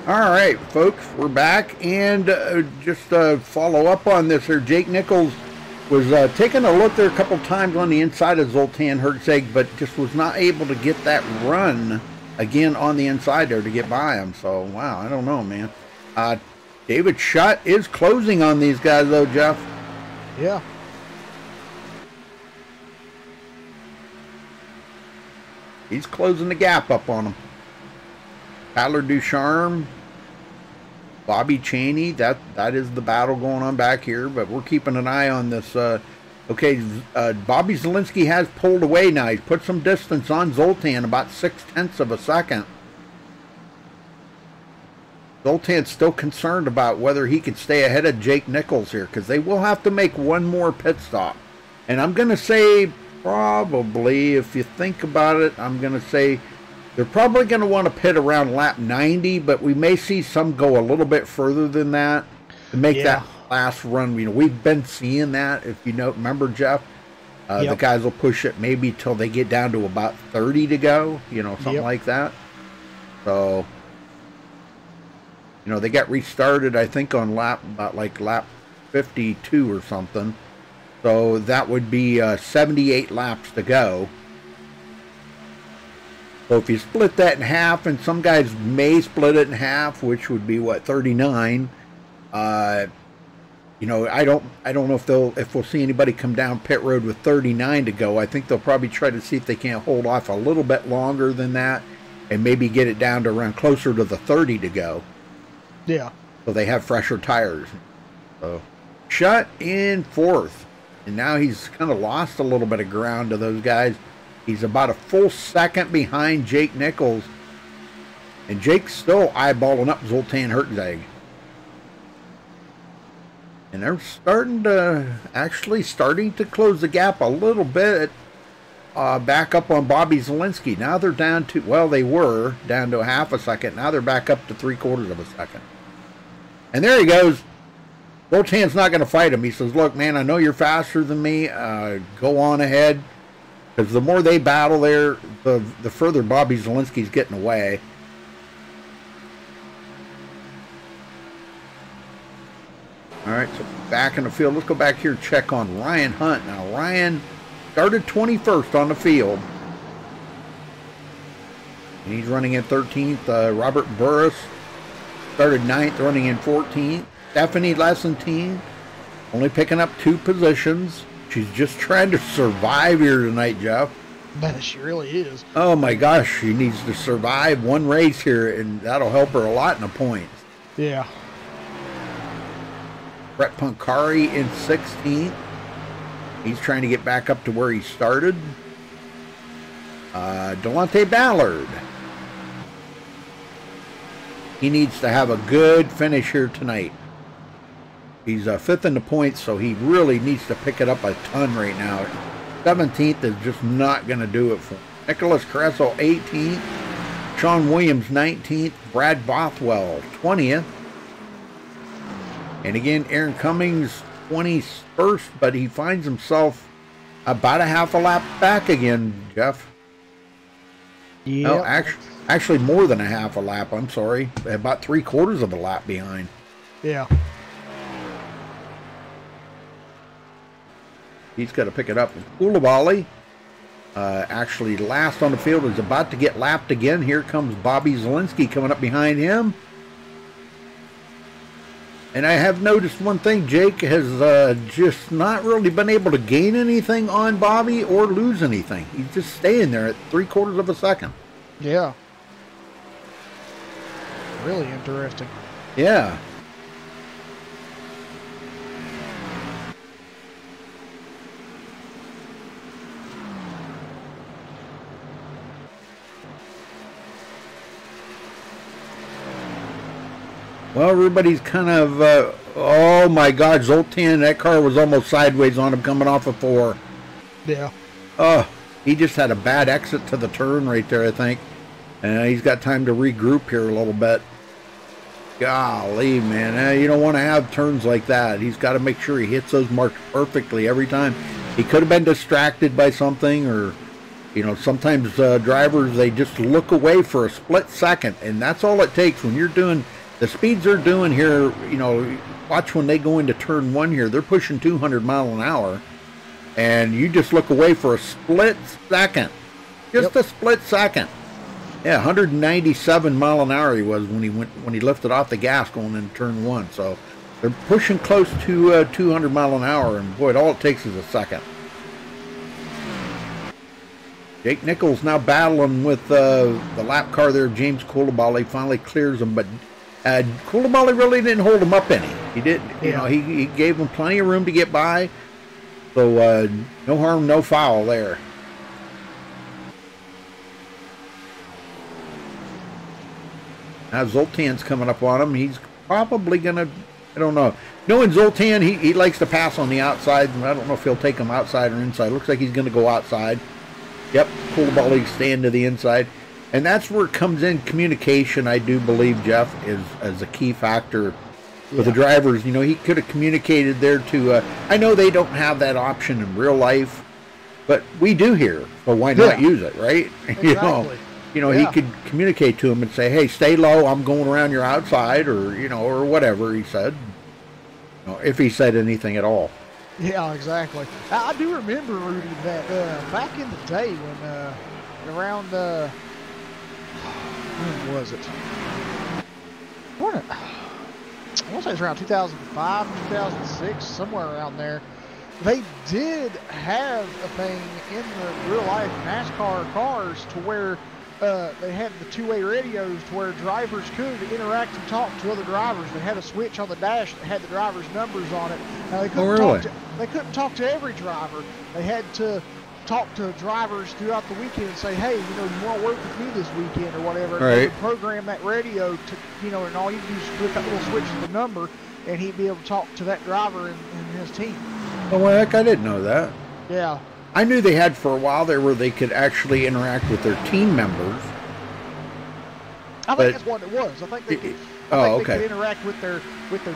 All right, folks, we're back, and just follow up on this here. Jake Nichols was taking a look there a couple times on the inside of Zoltan Herzeg, but just was not able to get that run again on the inside there to get by him. So, wow, I don't know, man. David Schutt is closing on these guys, though, Jeff. Yeah. He's closing the gap up on them. Tyler Ducharme, Bobby Cheney, that is the battle going on back here, but we're keeping an eye on this. Okay, Bobby Zielinski has pulled away now. He's put some distance on Zoltan, about 0.6 of a second. Zoltan's still concerned about whether he can stay ahead of Jake Nichols here, because they will have to make one more pit stop. And I'm going to say probably, if you think about it, I'm going to say they're probably going to want to pit around lap 90, but we may see some go a little bit further than that to make that last run. You know, we've been seeing that, if you know, remember, Jeff? The guys will push it maybe till they get down to about 30 to go, you know, something like that. So, you know, they got restarted, I think, on lap 52 or something. So that would be 78 laps to go. So if you split that in half, and some guys may split it in half, which would be what, 39. You know, I don't know if we'll see anybody come down pit road with 39 to go. I think they'll probably try to see if they can't hold off a little bit longer than that and maybe get it down to around closer to the 30 to go. Yeah. So they have fresher tires. So shut in 4th. And now he's kind of lost a little bit of ground to those guys. He's about a full second behind Jake Nichols. And Jake's still eyeballing up Zoltan Hertzeg. And they're starting to close the gap a little bit. Back up on Bobby Zielinski. Now they're down to, well, they were down to a half a second. Now they're back up to 3/4 of a second. And there he goes. Zoltan's not going to fight him. He says, look, man, I know you're faster than me. Go on ahead. Because the more they battle there, the further Bobby Zielinski's getting away. All right, so back in the field. Let's go back here and check on Ryan Hunt. Now, Ryan started 21st on the field. And he's running in 13th. Robert Burris started 9th, running in 14th. Stephanie Lessentine only picking up 2 positions. She's just trying to survive here tonight, Jeff. Man, she really is. Oh my gosh, she needs to survive one race here, and that'll help her a lot in the points. Yeah. Brett Pancari in 16th. He's trying to get back up to where he started. Delonte Ballard. He needs to have a good finish here tonight. He's 5th in the points, so he really needs to pick it up a ton right now. 17th is just not going to do it for him. Nicholas Creso, 18th. Sean Williams, 19th. Brad Bothwell, 20th. And again, Aaron Cummings, 21st, but he finds himself about a half a lap back again, Jeff. Yeah. No, actually more than a half a lap, I'm sorry. About 3/4 of a lap behind. Yeah. He's got to pick it up. Koulibaly, actually last on the field, is about to get lapped again. Here comes Bobby Zielinski coming up behind him. And I have noticed one thing. Jake has just not really been able to gain anything on Bobby or lose anything. He's just staying there at 3/4 of a second. Yeah. Really interesting. Yeah. Well, everybody's kind of, oh my God, Zoltan, that car was almost sideways on him coming off of 4. Yeah. Oh, he just had a bad exit to the turn right there, I think. And he's got time to regroup here a little bit. Golly, man, you don't want to have turns like that. He's got to make sure he hits those marks perfectly every time. He could have been distracted by something, or, you know, sometimes drivers, they just look away for a split second, and that's all it takes when you're doing the speeds they're doing here. You know, watch when they go into turn 1 here. They're pushing 200 miles an hour, and you just look away for a split second. Just a split second. Yeah, 197 mile an hour he was when he lifted off the gas going into turn 1. So they're pushing close to 200 mile an hour, and boy, all it takes is a second. Jake Nichols now battling with the lap car there. James Koulibaly finally clears him, but Koulibaly really didn't hold him up any. He didn't. You know, he gave him plenty of room to get by. So no harm, no foul there. Now Zoltan's coming up on him. He's probably going to, I don't know. Knowing Zoltan, he likes to pass on the outside. I don't know if he'll take him outside or inside. Looks like he's going to go outside. Yep, Koulibaly staying to the inside. And that's where it comes in. Communication, I do believe, Jeff, is as a key factor for the drivers. You know, he could have communicated there to, I know they don't have that option in real life, but we do here. So why not use it, right? Exactly. You know, he could communicate to him and say, hey, stay low, I'm going around your outside, or, you know, or whatever he said. You know, if he said anything at all. Yeah, exactly. I do remember, Rudy, that back in the day when around, when was it? I want to say it's around 2005, 2006, somewhere around there. They did have a thing in the real life NASCAR cars to where they had the two-way radios to where drivers could interact and talk to other drivers. They had a switch on the dash that had the drivers' numbers on it. Now, they couldn't talk to every driver. They had to talk to drivers throughout the weekend and say, hey, you want to work with me this weekend or whatever. And they would program that radio to, and all you do is flip that little switch to the number, and he'd be able to talk to that driver and his team. Oh, well, heck, I didn't know that. Yeah. I knew they had for a while there where they could actually interact with their team members. I think that's what it was. I think they could. They could interact with their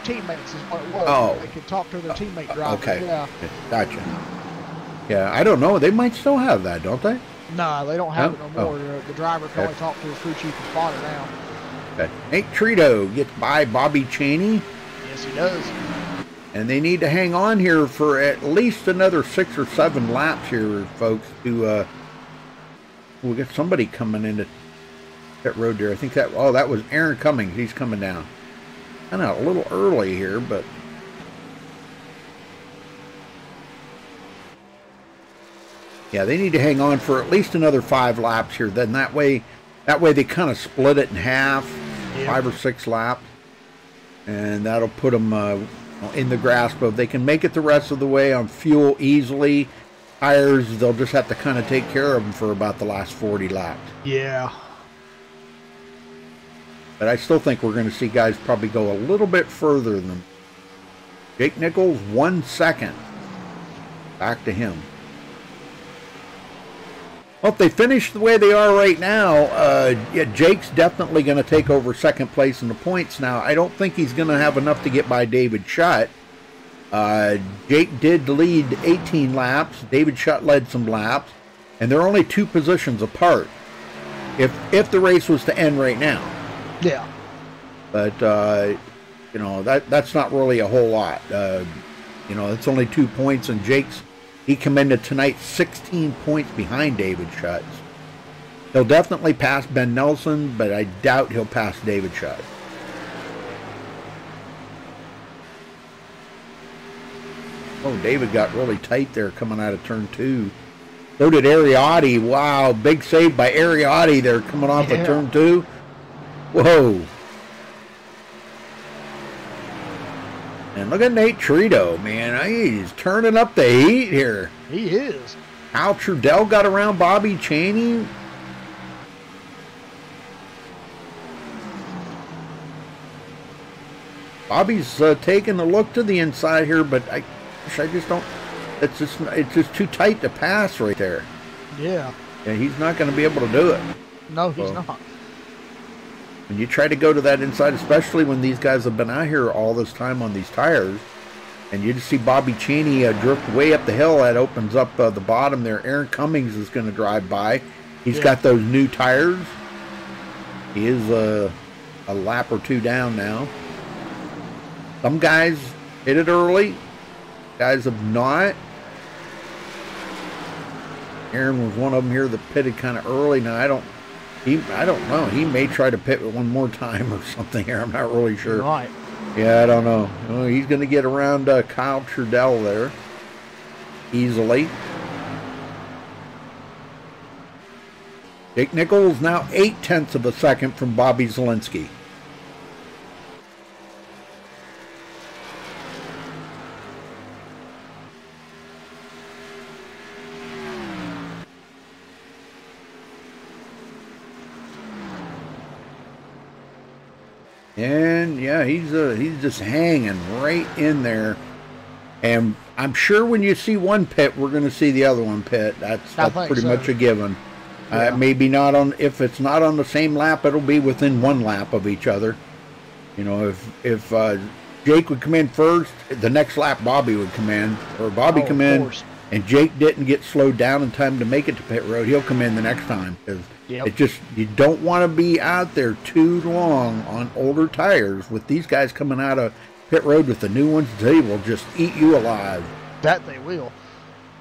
teammates is what it was. Oh. They could talk to their teammate drivers. Okay. Yeah. Gotcha. Yeah, I don't know. They might still have that, don't they? No, they don't have it no more. The driver can only talk to his crew chief and spotter now. Okay. Nate Trito gets by Bobby Cheney. Yes, he does. And they need to hang on here for at least another 6 or 7 laps here, folks, to we'll get somebody coming into that road there. I think that was Aaron Cummings. He's coming down. I know, a little early here, but yeah, they need to hang on for at least another 5 laps here. Then that way they kind of split it in half, 5 or 6 laps, and that'll put them in the grasp of they can make it the rest of the way on fuel easily. Tires, they'll just have to kind of take care of them for about the last 40 laps. Yeah. But I still think we're going to see guys probably go a little bit further than Jake Nichols, 1 second. Back to him. Well, if they finish the way they are right now, Jake's definitely going to take over second place in the points now. I don't think he's going to have enough to get by David Shutt. Jake did lead 18 laps. David Shutt led some laps. And they're only 2 positions apart if the race was to end right now. Yeah. But, that's not really a whole lot. It's only 2 points, and he come into tonight 16 points behind David Shutt. He'll definitely pass Ben Nelson, but I doubt he'll pass David Shutt. Oh, David got really tight there coming out of turn 2. So did Ariotti. Wow, big save by Ariotti there coming off of turn 2. Whoa. And look at Nate Trito, man. He's turning up the heat here. He is. Al Trudell got around Bobby Cheney. Bobby's taking a look to the inside here, but I just don't. It's just too tight to pass right there. Yeah. Yeah, he's not going to be able to do it. No, he's not. When you try to go to that inside, especially when these guys have been out here all this time on these tires, and you just see Bobby Cheney drift way up the hill, that opens up the bottom there. Aaron Cummings is going to drive by. He's got those new tires. He is a lap or 2 down now. Some guys hit it early. Guys have not. Aaron was one of them here that pitted kind of early. Now, I don't know. He may try to pit one more time or something here. I'm not really sure. Right. Yeah, I don't know. Well, he's going to get around Kyle Trudell there easily. Jake Nichols now 0.8 of a second from Bobby Zielinski. And yeah, he's just hanging right in there. And I'm sure when you see one pit, we're going to see the other one pit. That's pretty much a given. Yeah. Maybe not on. If it's not on the same lap, it'll be within 1 lap of each other. If Jake would come in first, the next lap Bobby would come in, or Bobby come in, and Jake didn't get slowed down in time to make it to pit road, he'll come in the next time. Because you don't want to be out there too long on older tires with these guys coming out of pit road with the new ones. They will just eat you alive. That they will.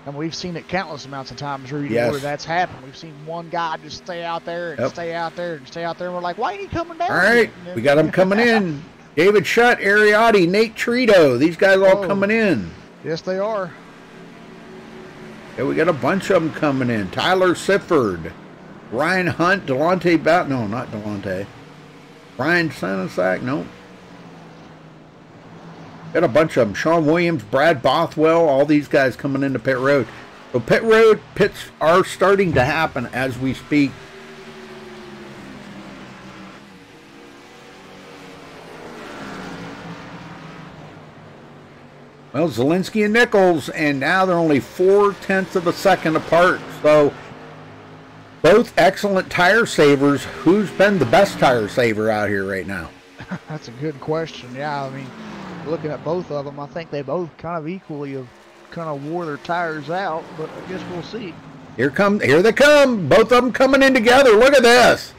And we've seen it countless amounts of times, Rudy, where that's happened. We've seen one guy just stay out there and stay out there and stay out there. And we're like, why ain't he coming down? All right, we got them coming in. David Shutt, Ariotti, Nate Trito. These guys all coming in. Yes, they are. Yeah, we got a bunch of them coming in. Tyler Sifford. Ryan Hunt, Delonte Bat. No, not Delonte. Ryan Senesac. No. Got a bunch of them. Sean Williams, Brad Bothwell, all these guys coming into pit road. So pits are starting to happen as we speak. Well, Zielinski and Nichols, and now they're only 0.4 of a second apart. So both excellent tire savers. Who's been the best tire saver out here right now? That's a good question. Yeah, I mean, looking at both of them, I think they both kind of equally have kind of wore their tires out, but I guess we'll see. Here they come. Both of them coming in together. Look at this.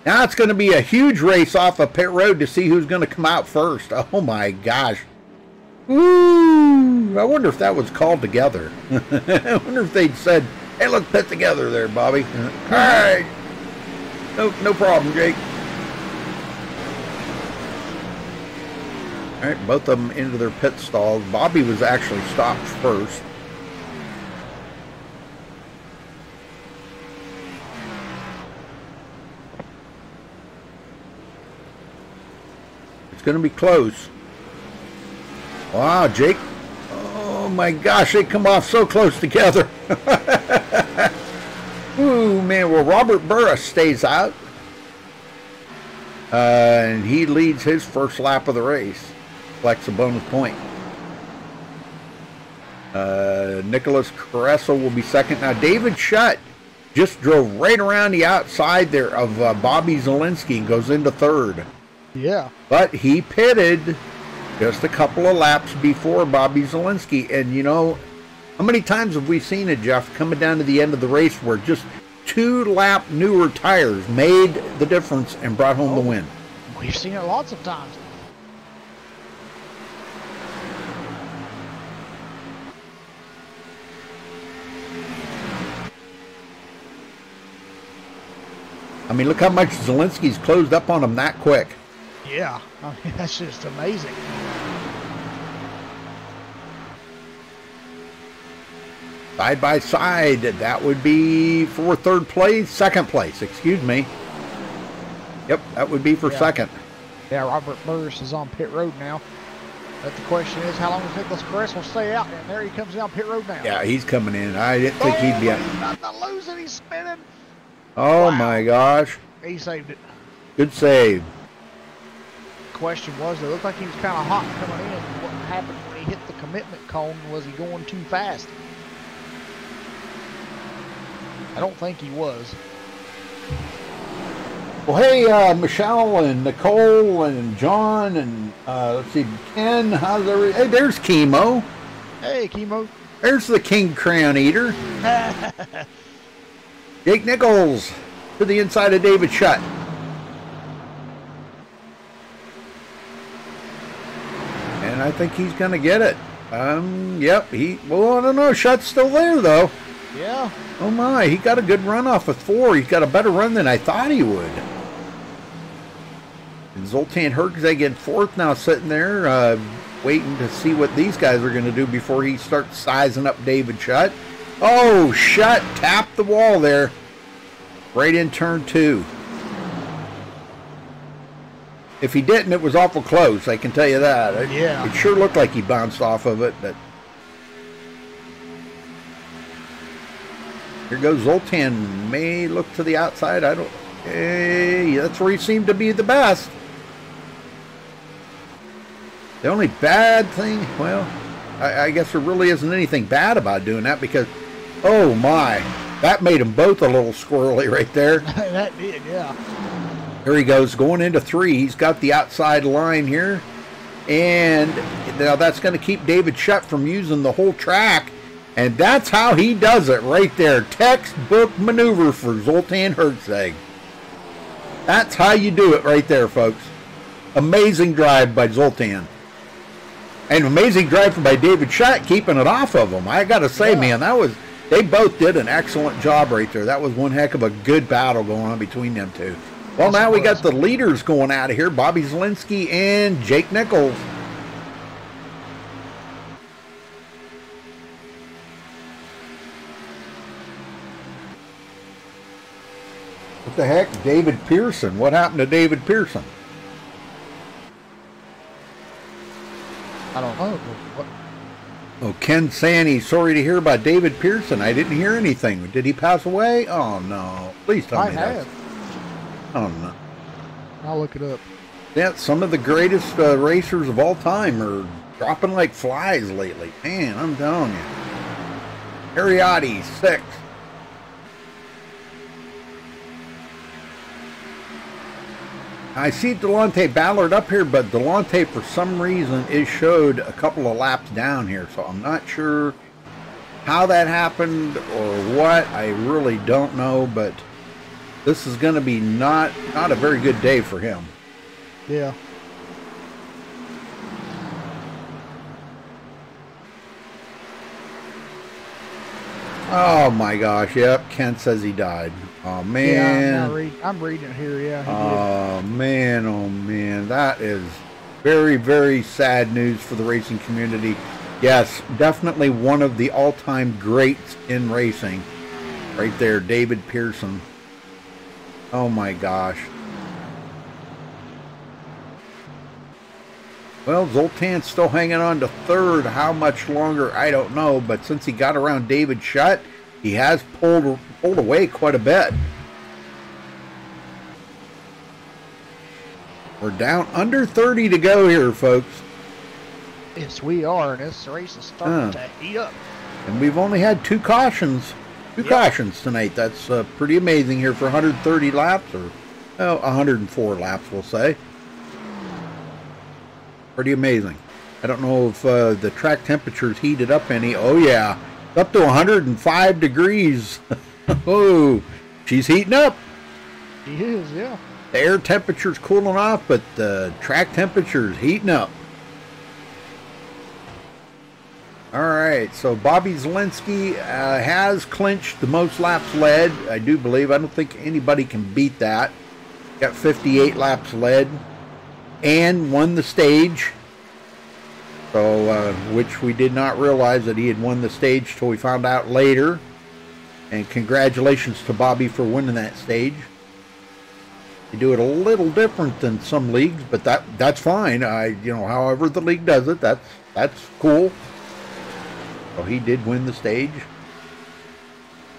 Now it's going to be a huge race off of pit road to see who's going to come out first. Oh my gosh. Ooh, I wonder if that was called together. I wonder if they'd said, hey, let's pit together there, Bobby. All right. No problem, Jake. All right, both of them into their pit stalls. Bobby was actually stopped first. It's going to be close. Wow, Jake. Oh my gosh, they come off so close together. Ooh, man. Well, Robert Burris stays out. And he leads his first lap of the race. Collects a bonus point. Nicholas Caressa will be second. Now, David Shutt just drove right around the outside there of Bobby Zielinski and goes into third. Yeah. But he pitted just a couple of laps before Bobby Zielinski. And, you know, how many times have we seen it, Jeff, coming down to the end of the race where just 2-lap newer tires made the difference and brought home the win? We've seen it lots of times. I mean, look how much Zielinski's closed up on him that quick. Yeah, I mean, that's just amazing. Side by side, that would be for second place, excuse me. Yep, that would be for second. Yeah, Robert Burris is on pit road now. But the question is, how long does Nicholas Caressa will stay out? And there he comes down pit road now. Yeah, he's coming in. I didn't think he'd be out. He's not to lose it. He's spinning. Oh, wow. My gosh. He saved it. Good save. Question was, it looked like he was kind of hot coming in. What happened when he hit the commitment cone? Was he going too fast? I don't think he was. Well, hey, Michelle and Nicole and John and let's see, Ken. How's everything? Hey, there's Chemo. Hey, Chemo. There's the King Crayon Eater. Jake Nichols to the inside of David Shutt. And I think he's going to get it. Yep. Well, I don't know. Shutt's still there, though. Yeah. Oh, my. He got a good run off of 4. He's got a better run than I thought he would. And Zoltan Herzeg in 4th now sitting there waiting to see what these guys are going to do before he starts sizing up David Shutt. Oh, Shutt tapped the wall there. Right in turn 2. If he didn't, it was awful close, I can tell you that. Yeah. It sure looked like he bounced off of it, but here goes Zoltan. May look to the outside. Hey, that's where he seemed to be the best. The only bad thing, well, I guess there really isn't anything bad about doing that because, oh my, that made them both a little squirrely right there. That did, yeah. There he goes, going into 3. He's got the outside line here. And now that's going to keep David Shutt from using the whole track. And that's how he does it right there. Textbook maneuver for Zoltan Herzeg. That's how you do it right there, folks. Amazing drive by Zoltan. And amazing drive by David Shutt, keeping it off of him. I got to say, man, they both did an excellent job right there. That was one heck of a good battle going on between them two. Well, now we got the leaders going out of here, Bobby Zielinski and Jake Nichols. What the heck? David Pearson. What happened to David Pearson? I don't know. What? Oh, Ken Sanny, sorry to hear about David Pearson. I didn't hear anything. Did he pass away? Oh, no. Please tell me that. Oh, no. I'll look it up. Yeah, some of the greatest racers of all time are dropping like flies lately. Man, I'm telling you. Ariati, 6. I see Delonte Ballard up here, but Delonte, for some reason, is showed a couple of laps down here, so I'm not sure how that happened or what. I really don't know, but this is going to be not a very good day for him. Yeah. Oh my gosh, yep, Ken says he died. Oh man. Yeah, I'm reading it here, yeah. Oh man, that is very, very sad news for the racing community. Yes, definitely one of the all-time greats in racing. Right there, David Pearson. Oh my gosh. Well, Zoltan's still hanging on to 3rd. How much longer, I don't know. But since he got around David Shutt, he has pulled away quite a bit. We're down under 30 to go here, folks. Yes, we are, and this race is starting to heat up. And we've only had 2 cautions. 2 cautions tonight. That's pretty amazing here for 130 laps, or 104 laps, we'll say. Pretty amazing. I don't know if the track temperature's heated up any. Oh yeah, up to 105 degrees. Oh, she's heating up. She is, yeah. The air temperature's cooling off, but the track temperature's heating up. All right, so Bobby Zielinski has clinched the most laps led, I do believe. I don't think anybody can beat that. Got 58 laps led. And won the stage, so which we did not realize that he had won the stage till we found out later. And congratulations to Bobby for winning that stage. You do it a little different than some leagues, but that's fine. However the league does it, that's cool. So he did win the stage.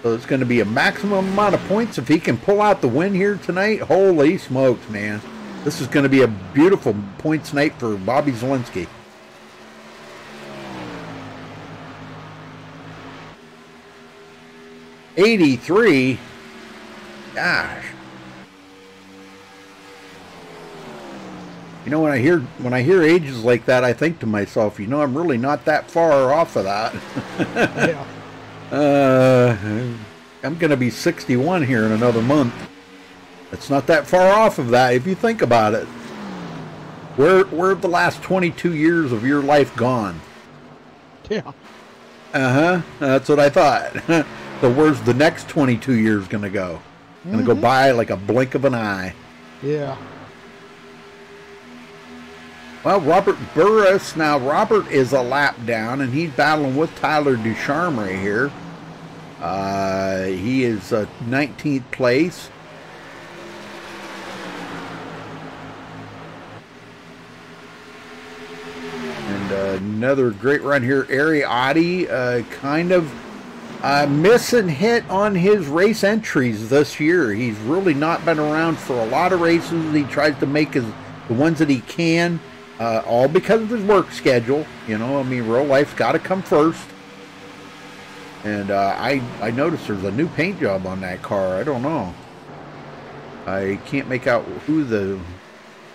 So it's going to be a maximum amount of points if he can pull out the win here tonight. Holy smokes, man. This is going to be a beautiful points night for Bobby Zielinski. '83. Gosh. You know, when I hear ages like that, I think to myself, I'm really not that far off of that. Yeah. I'm going to be 61 here in another month. It's not that far off of that if you think about it. Where have the last 22 years of your life gone? Yeah. That's what I thought. So where's the next 22 years going to go? Going to go by like a blink of an eye. Yeah. Well, Robert Burris. Now, Robert is a lap down, and he's battling with Tyler Ducharme right here. He is 19th place. Another great run here. Ariati kind of missing hit on his race entries this year. He's really not been around for a lot of races. He tries to make the ones that he can, all because of his work schedule. Real life's got to come first. And I noticed there's a new paint job on that car. I don't know. I can't make out who the...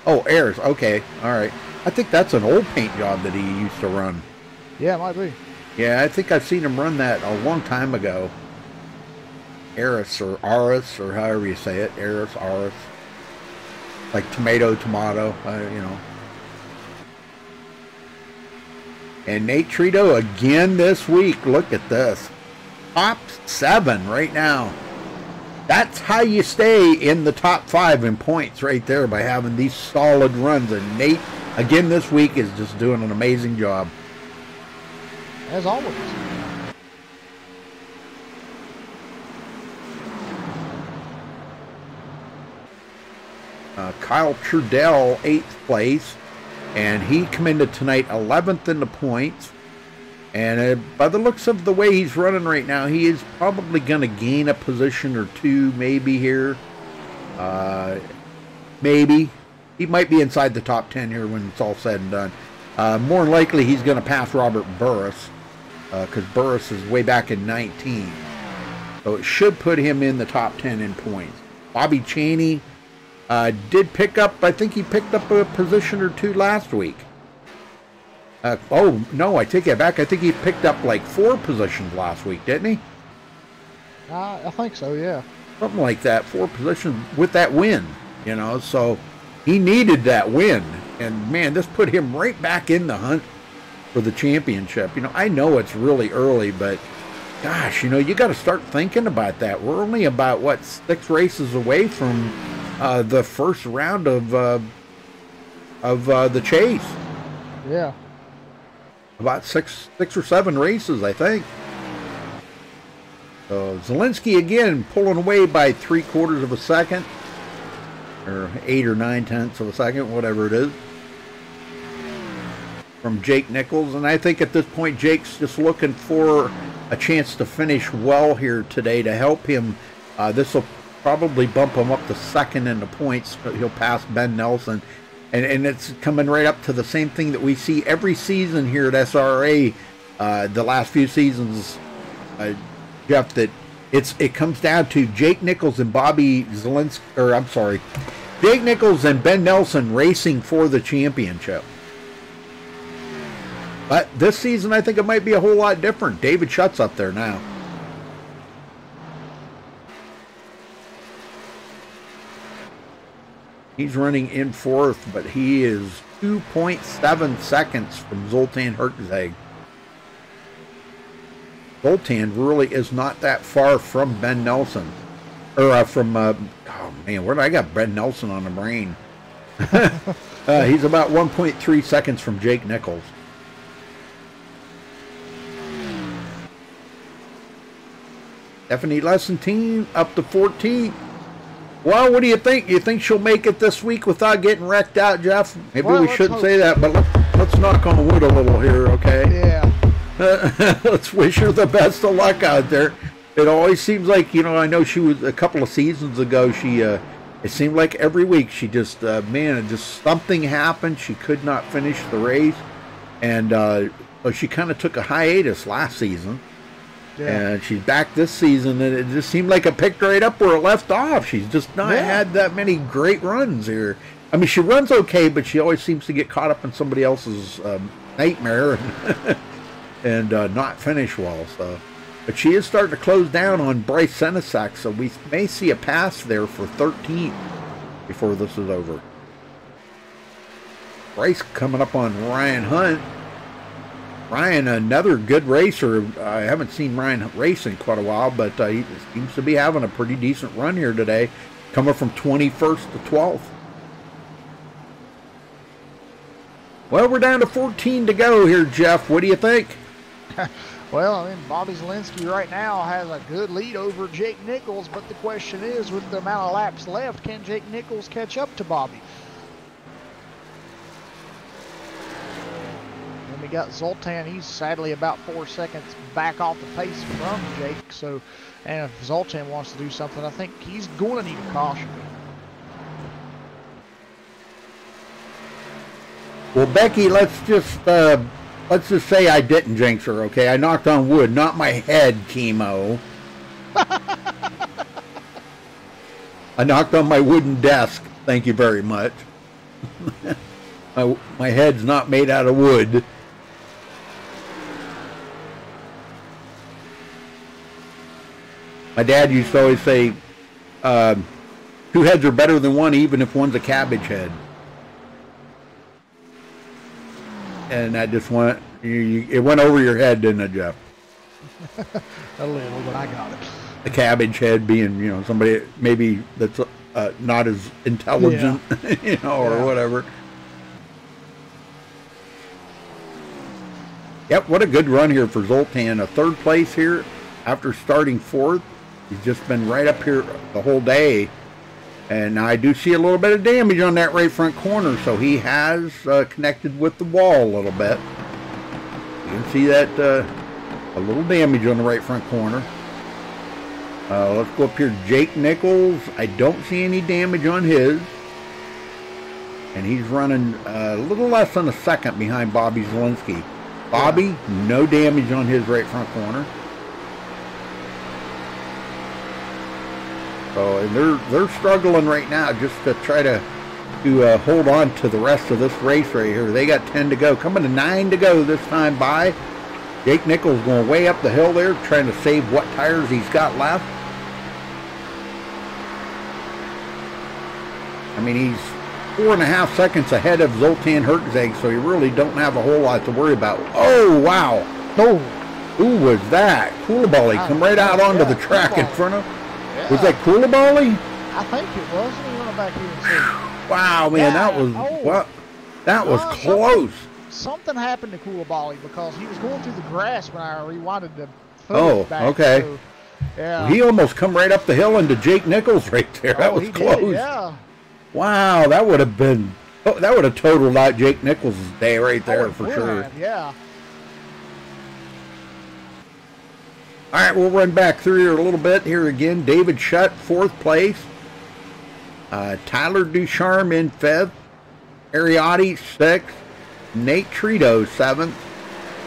Oh, Ayers. Okay. All right. I think that's an old paint job that he used to run. Yeah, it might be. Yeah, I think I've seen him run that a long time ago. Aris or Aris or however you say it. Aris, Aris. Like tomato. And Nate Trito again this week. Look at this. Top 7 right now. That's how you stay in the top 5 in points right there, by having these solid runs. And Nate, again this week, is just doing an amazing job. As always. Kyle Trudell, 8th place. And he come into tonight 11th in the points. And by the looks of the way he's running right now, he is probably going to gain a position or two maybe here. Maybe. He might be inside the top 10 here when it's all said and done. More than likely, he's going to pass Robert Burris because Burris is way back in 19. So it should put him in the top 10 in points. Bobby Chaney did pick up, I think he picked up a position or two last week. Oh, no, I take that back. I think he picked up like 4 positions last week, didn't he? I think so, yeah. Something like that, 4 positions with that win, you know. So he needed that win. And, man, this put him right back in the hunt for the championship. You know, I know it's really early, but, gosh, you know, you got to start thinking about that. We're only about, what, 6 races away from the first round of the chase. Yeah. About six or 7 races, I think. So Zielinski again pulling away by 3/4 of a second, or 8 or 9/10 of a second, whatever it is, from Jake Nichols. And I think at this point Jake's just looking for a chance to finish well here today to help him. This will probably bump him up to 2nd in the points. He'll pass Ben Nelson. And it's coming right up to the same thing that we see every season here at SRA, the last few seasons, Jeff, that it comes down to Jake Nichols and Bobby Zielinski, or I'm sorry, Jake Nichols and Ben Nelson racing for the championship. But this season, I think it might be a whole lot different. David Shutt's up there now. He's running in 4th, but he is 2.7 seconds from Zoltan Herczeg. Zoltan really is not that far from Ben Nelson. Or from, oh man, where did I got Ben Nelson on the brain? He's about 1.3 seconds from Jake Nichols. Stephanie Lessentine up to 14th. Well, what do you think? You think she'll make it this week without getting wrecked out, Jeff? Maybe we shouldn't say that, but let's knock on wood a little here, okay? Yeah. Let's wish her the best of luck out there. It always seems like, you know, I know she was a couple of seasons ago, she, it seemed like every week she just, man, just something happened. She could not finish the race. And so she kind of took a hiatus last season. Yeah. And she's back this season, and it just seemed like it picked right up where it left off. She's just not had that many great runs here. I mean, she runs okay, but she always seems to get caught up in somebody else's nightmare and not finish well. So, but she is starting to close down on Bryce Senesac, so we may see a pass there for 13th before this is over. Bryce coming up on Ryan Hunt. Ryan, another good racer. I haven't seen Ryan race in quite a while, but he seems to be having a pretty decent run here today, coming from 21st to 12th. Well, we're down to 14 to go here, Jeff. What do you think? Well, I mean, Bobby Zielinski right now has a good lead over Jake Nichols, but the question is, with the amount of laps left, can Jake Nichols catch up to Bobby? We got Zoltan. He's sadly about 4 seconds back off the pace from Jake. So, and if Zoltan wants to do something, I think he's going to need a caution. Well, Becky, let's just say I didn't jinx her. Okay, I knocked on wood, not my head, chemo. I knocked on my wooden desk. Thank you very much. My head's not made out of wood. My dad used to always say, 2 heads are better than one, even if one's a cabbage head. And that just went, it went over your head, didn't it, Jeff? A little, but I got it. The cabbage head being, you know, somebody maybe that's not as intelligent, you know, or whatever. Yep, what a good run here for Zoltan. A 3rd place here after starting 4th. He's just been right up here the whole day. And I do see a little bit of damage on that right front corner, so he has connected with the wall a little bit. You can see that a little damage on the right front corner. Let's go up here. Jake Nichols, I don't see any damage on his. And he's running a little less than a second behind Bobby Zielinski. Bobby, no damage on his right front corner. So and they're struggling right now just to try to hold on to the rest of this race right here. They got 10 to go. Coming to 9 to go this time by. Jake Nichols going way up the hill there, trying to save what tires he's got left. I mean, he's 4.5 seconds ahead of Zoltan Herczeg, so you really don't have a whole lot to worry about. Oh, wow. Oh, who was that? Koulibaly come right out onto the track in front of. Yeah. Was that Koulibaly? I think it was. Let me run back here and see. Wow, man, that was what? That was close. Something happened to Koulibaly because he was going through the grass when I rewinded the footage back. Okay. So, yeah. He almost come right up the hill into Jake Nichols right there. That was close. Did, yeah. Wow, that would have been. Oh, that would have totaled out Jake Nichols' day right there for sure. Yeah. All right, we'll run back through here a little bit here again. David Shutt, 4th place. Tyler Ducharme in 5th. Ariotti, 6th. Nate Trito, 7th.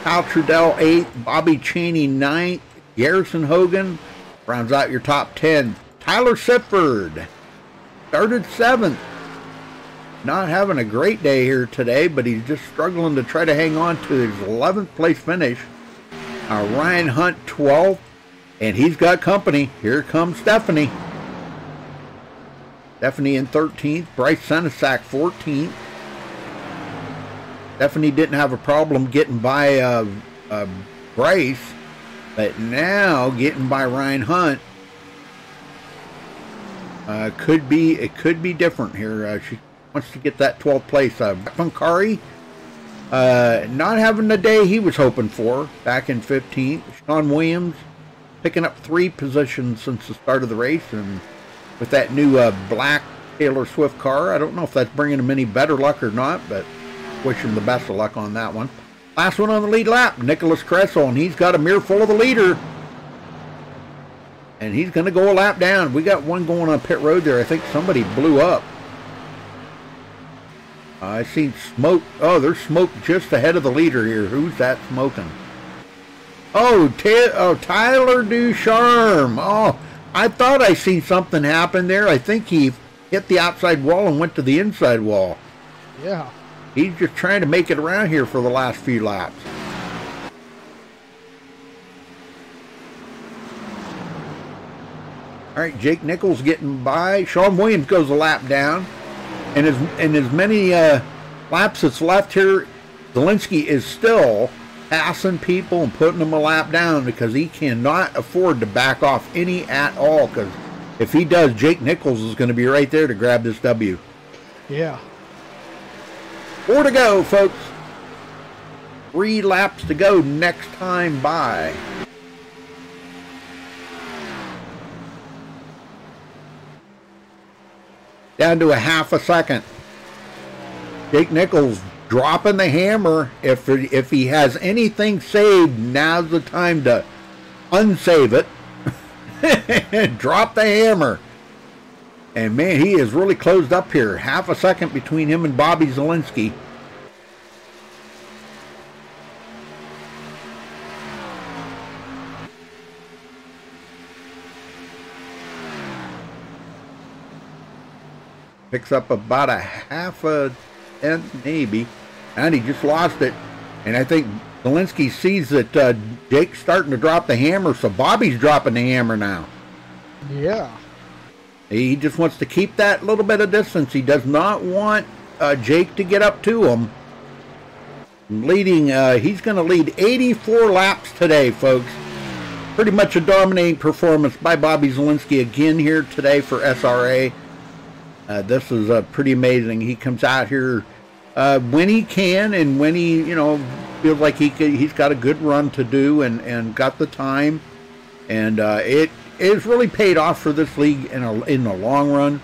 Kyle Trudell, 8th. Bobby Cheney, 9th. Garrison Hogan rounds out your top 10. Tyler Sipford started 7th. Not having a great day here today, but he's just struggling to try to hang on to his 11th place finish. Ryan Hunt, 12th, and he's got company. Here comes Stephanie. Stephanie in 13th. Bryce Senesac, 14th. Stephanie didn't have a problem getting by Bryce, but now getting by Ryan Hunt it could be different here. She wants to get that 12th place. Funkari, not having the day he was hoping for back in 15th. Sean Williams picking up 3 positions since the start of the race, and with that new black Taylor Swift car, I don't know if that's bringing him any better luck or not, but wish him the best of luck on that one. Last one on the lead lap, Nicholas Kressel, and he's got a mirror full of the leader. And he's going to go a lap down. We got one going on pit road there. I think somebody blew up. I seen smoke. Oh, there's smoke just ahead of the leader here. Who's that smoking? Oh, Tyler Ducharme. Oh, I thought I seen something happen there. I think he hit the outside wall and went to the inside wall. Yeah. He's just trying to make it around here for the last few laps. All right, Jake Nichols getting by. Sean Williams goes a lap down. And as many laps that's left here, Zielinski is still passing people and putting them a lap down because he cannot afford to back off any at all, because if he does, Jake Nichols is going to be right there to grab this W. Yeah. 4 to go, folks. 3 laps to go next time by. Down to a half a second. Jake Nichols dropping the hammer. If he has anything saved, now's the time to unsave it. Drop the hammer. And man, he is really closed up here. Half a second between him and Bobby Zielinski. Picks up about a half a tenth maybe. And he just lost it. And I think Zielinski sees that Jake's starting to drop the hammer, so Bobby's dropping the hammer now. Yeah. He just wants to keep that little bit of distance. He does not want Jake to get up to him. Leading, he's going to lead 84 laps today, folks. Pretty much a dominating performance by Bobby Zielinski again here today for SRA. This is pretty amazing. He comes out here when he can and when he, feels like he's got a good run to do and got the time. And it is really paid off for this league in the long run.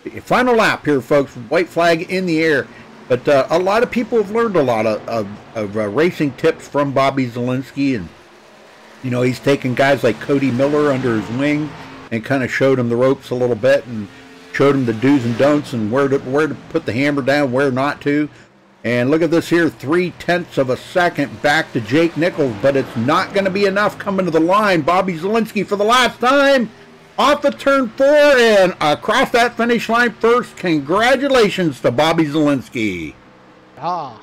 Final lap here, folks. White flag in the air. But a lot of people have learned a lot of racing tips from Bobby Zielinski, and you know, he's taken guys like Cody Miller under his wing and kind of showed him the ropes a little bit and showed him the do's and don'ts and where to put the hammer down, where not to. And look at this here, 0.3 of a second back to Jake Nichols, but it's not going to be enough coming to the line. Bobby Zielinski for the last time off of turn 4 and across that finish line first. Congratulations to Bobby Zielinski. Ah.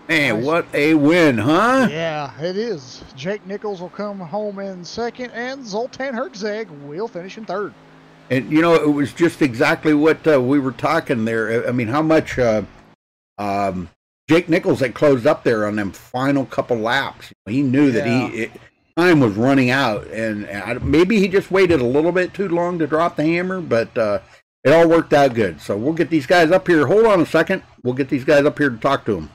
Man, what a win, huh? Yeah, it is. Jake Nichols will come home in second, and Zoltan Herzeg will finish in third. And, you know, it was just exactly what we were talking there. I mean, how much Jake Nichols had closed up there on them final couple laps. He knew that time was running out, and maybe he just waited a little bit too long to drop the hammer, but it all worked out good. So we'll get these guys up here. Hold on a second. We'll get these guys up here to talk to them.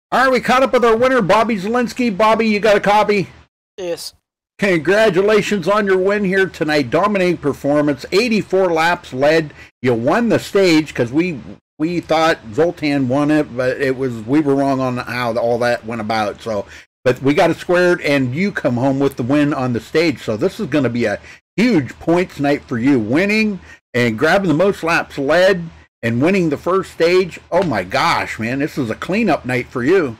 All right, we caught up with our winner, Bobby Zielinski. Bobby, you got a copy? Yes. Congratulations on your win here tonight. Dominating performance, 84 laps led. You won the stage because we thought Zoltan won it, but we were wrong on how all that went about. So, but we got it squared, and you come home with the win on the stage. So this is going to be a huge points night for you, winning and grabbing the most laps led. And winning the first stage, oh my gosh, man, this is a cleanup night for you.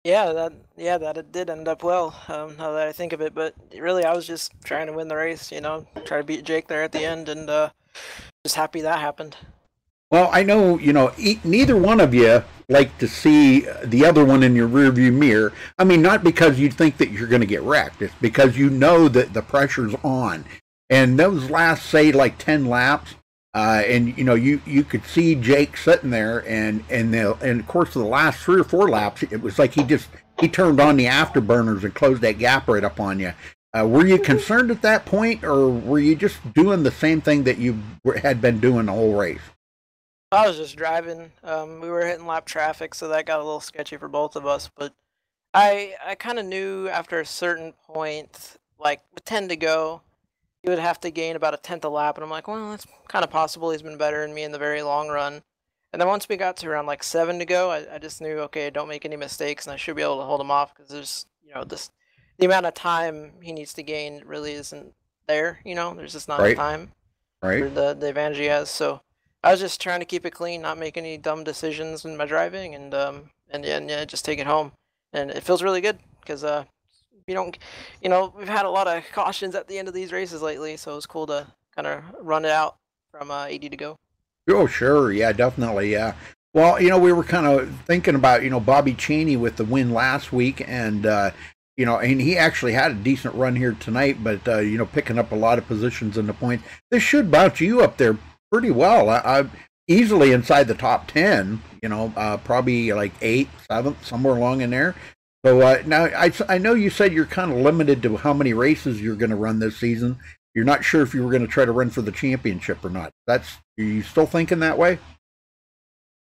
Yeah, that it did end up well, now that I think of it. But really, I was just trying to win the race, you know, try to beat Jake there at the end, and just happy that happened. Well, I know, you know, neither one of you like to see the other one in your rearview mirror. I mean, not because you think that you're going to get wrecked. It's because you know that the pressure's on. And those last, say, like 10 laps, and you know, you could see Jake sitting there, and of course the last 3 or 4 laps, it was like he turned on the afterburners and closed that gap right up on you. Were you concerned at that point, or were you just doing the same thing that you had been doing the whole race? I was just driving. We were hitting lap traffic, so that got a little sketchy for both of us. But I kind of knew after a certain point, like with 10 to go, he would have to gain about a 10th a lap, and I'm like, well, that's kind of possible. He's been better than me in the very long run. And then once we got to around like 7 to go, I just knew, okay, don't make any mistakes, and I should be able to hold him off, because there's, you know, the amount of time he needs to gain really isn't there. You know, there's just not enough time for the advantage he has. So I was just trying to keep it clean, not make any dumb decisions in my driving, and just take it home. And it feels really good, because we've had a lot of cautions at the end of these races lately, so it's cool to kind of run it out from 80 to go. Oh, sure. Yeah, definitely. Yeah. Well, you know, we were kind of thinking about, you know, Bobby Cheney with the win last week, and, you know, and he actually had a decent run here tonight, but, you know, picking up a lot of positions in the points. This should bounce you up there pretty well. I'm easily inside the top 10, you know, probably like 8th, 7th, somewhere along in there. So now I know you said you're kind of limited to how many races you're going to run this season. You're not sure if you were going to try to run for the championship or not. Are you still thinking that way?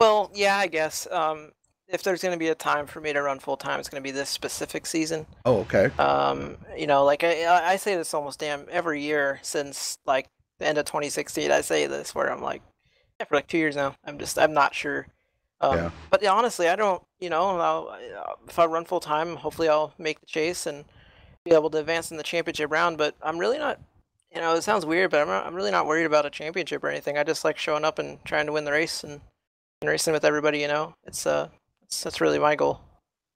Well, yeah, I guess. If there's going to be a time for me to run full time, it's going to be this specific season. Oh, okay. You know, like I say this almost every year since like the end of 2016. I say this where I'm like, yeah, for like 2 years now. I'm not sure. But yeah, honestly, I don't, you know, if I run full time, hopefully I'll make the chase and be able to advance in the championship round. But I'm really not, you know, it sounds weird, but I'm really not worried about a championship or anything. I just like showing up and trying to win the race and racing with everybody, you know. That's really my goal.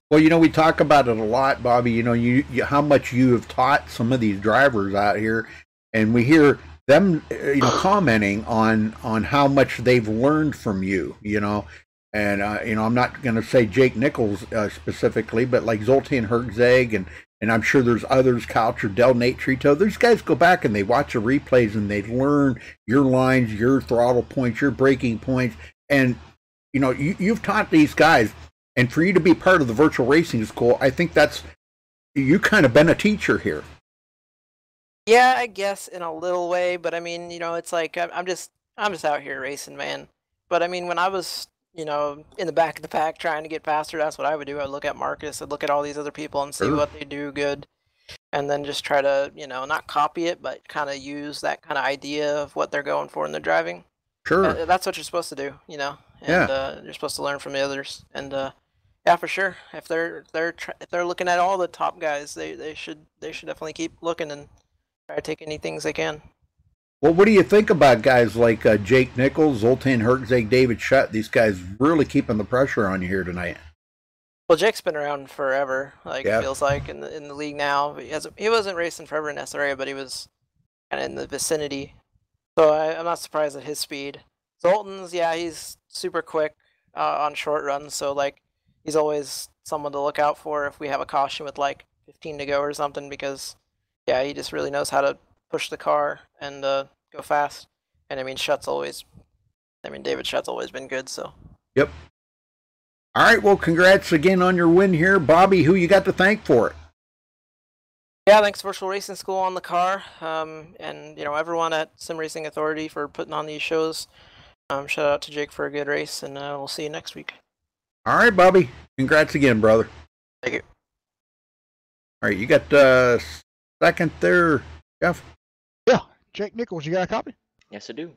Well, you know, we talk about it a lot, Bobby. You know, you how much you have taught some of these drivers out here, and we hear them, you know, commenting on how much they've learned from you, you know. And, you know, I'm not going to say Jake Nichols specifically, but like Zoltan Herzeg and and I'm sure there's others, Kyle Trudell, Nate Trito. These guys go back and they watch the replays and they learn your lines, your throttle points, your braking points. And, you know, you've taught these guys. And for you to be part of the virtual racing school, I think you kind of been a teacher here. Yeah, I guess in a little way, but I mean, you know, it's like I'm just out here racing, man. But I mean, when I was, you know, in the back of the pack trying to get faster, that's what I would do. I'd look at Marcus, I'd look at all these other people and see what they do good, and then just try to, you know, not copy it, but kind of use that kind of idea of what they're going for in their driving. Sure. That's what you're supposed to do, you know, and you're supposed to learn from the others, and yeah, for sure. If they're looking at all the top guys, they should definitely keep looking and try to take any things they can. Well, what do you think about guys like Jake Nichols, Zoltan Herzog, David Shutt? These guys really keeping the pressure on you here tonight. Well, Jake's been around forever. Like it feels like in the league now. He wasn't racing forever in SRA, but he was kind of in the vicinity. So I'm not surprised at his speed. Zoltan's, yeah, he's super quick on short runs. So like he's always someone to look out for if we have a caution with like 15 to go or something, because yeah, he just really knows how to push the car and go fast. And I mean, David Shutt's always been good, so. Yep. All right, well, congrats again on your win here. Bobby, who you got to thank for it? Yeah, thanks Virtual Racing School on the car, and you know, everyone at Sim Racing Authority for putting on these shows. Shout out to Jake for a good race, and we'll see you next week. All right, Bobby. Congrats again, brother. Thank you. All right, you got second there, Jeff? Yeah, Jake Nichols, you got a copy? Yes, I do.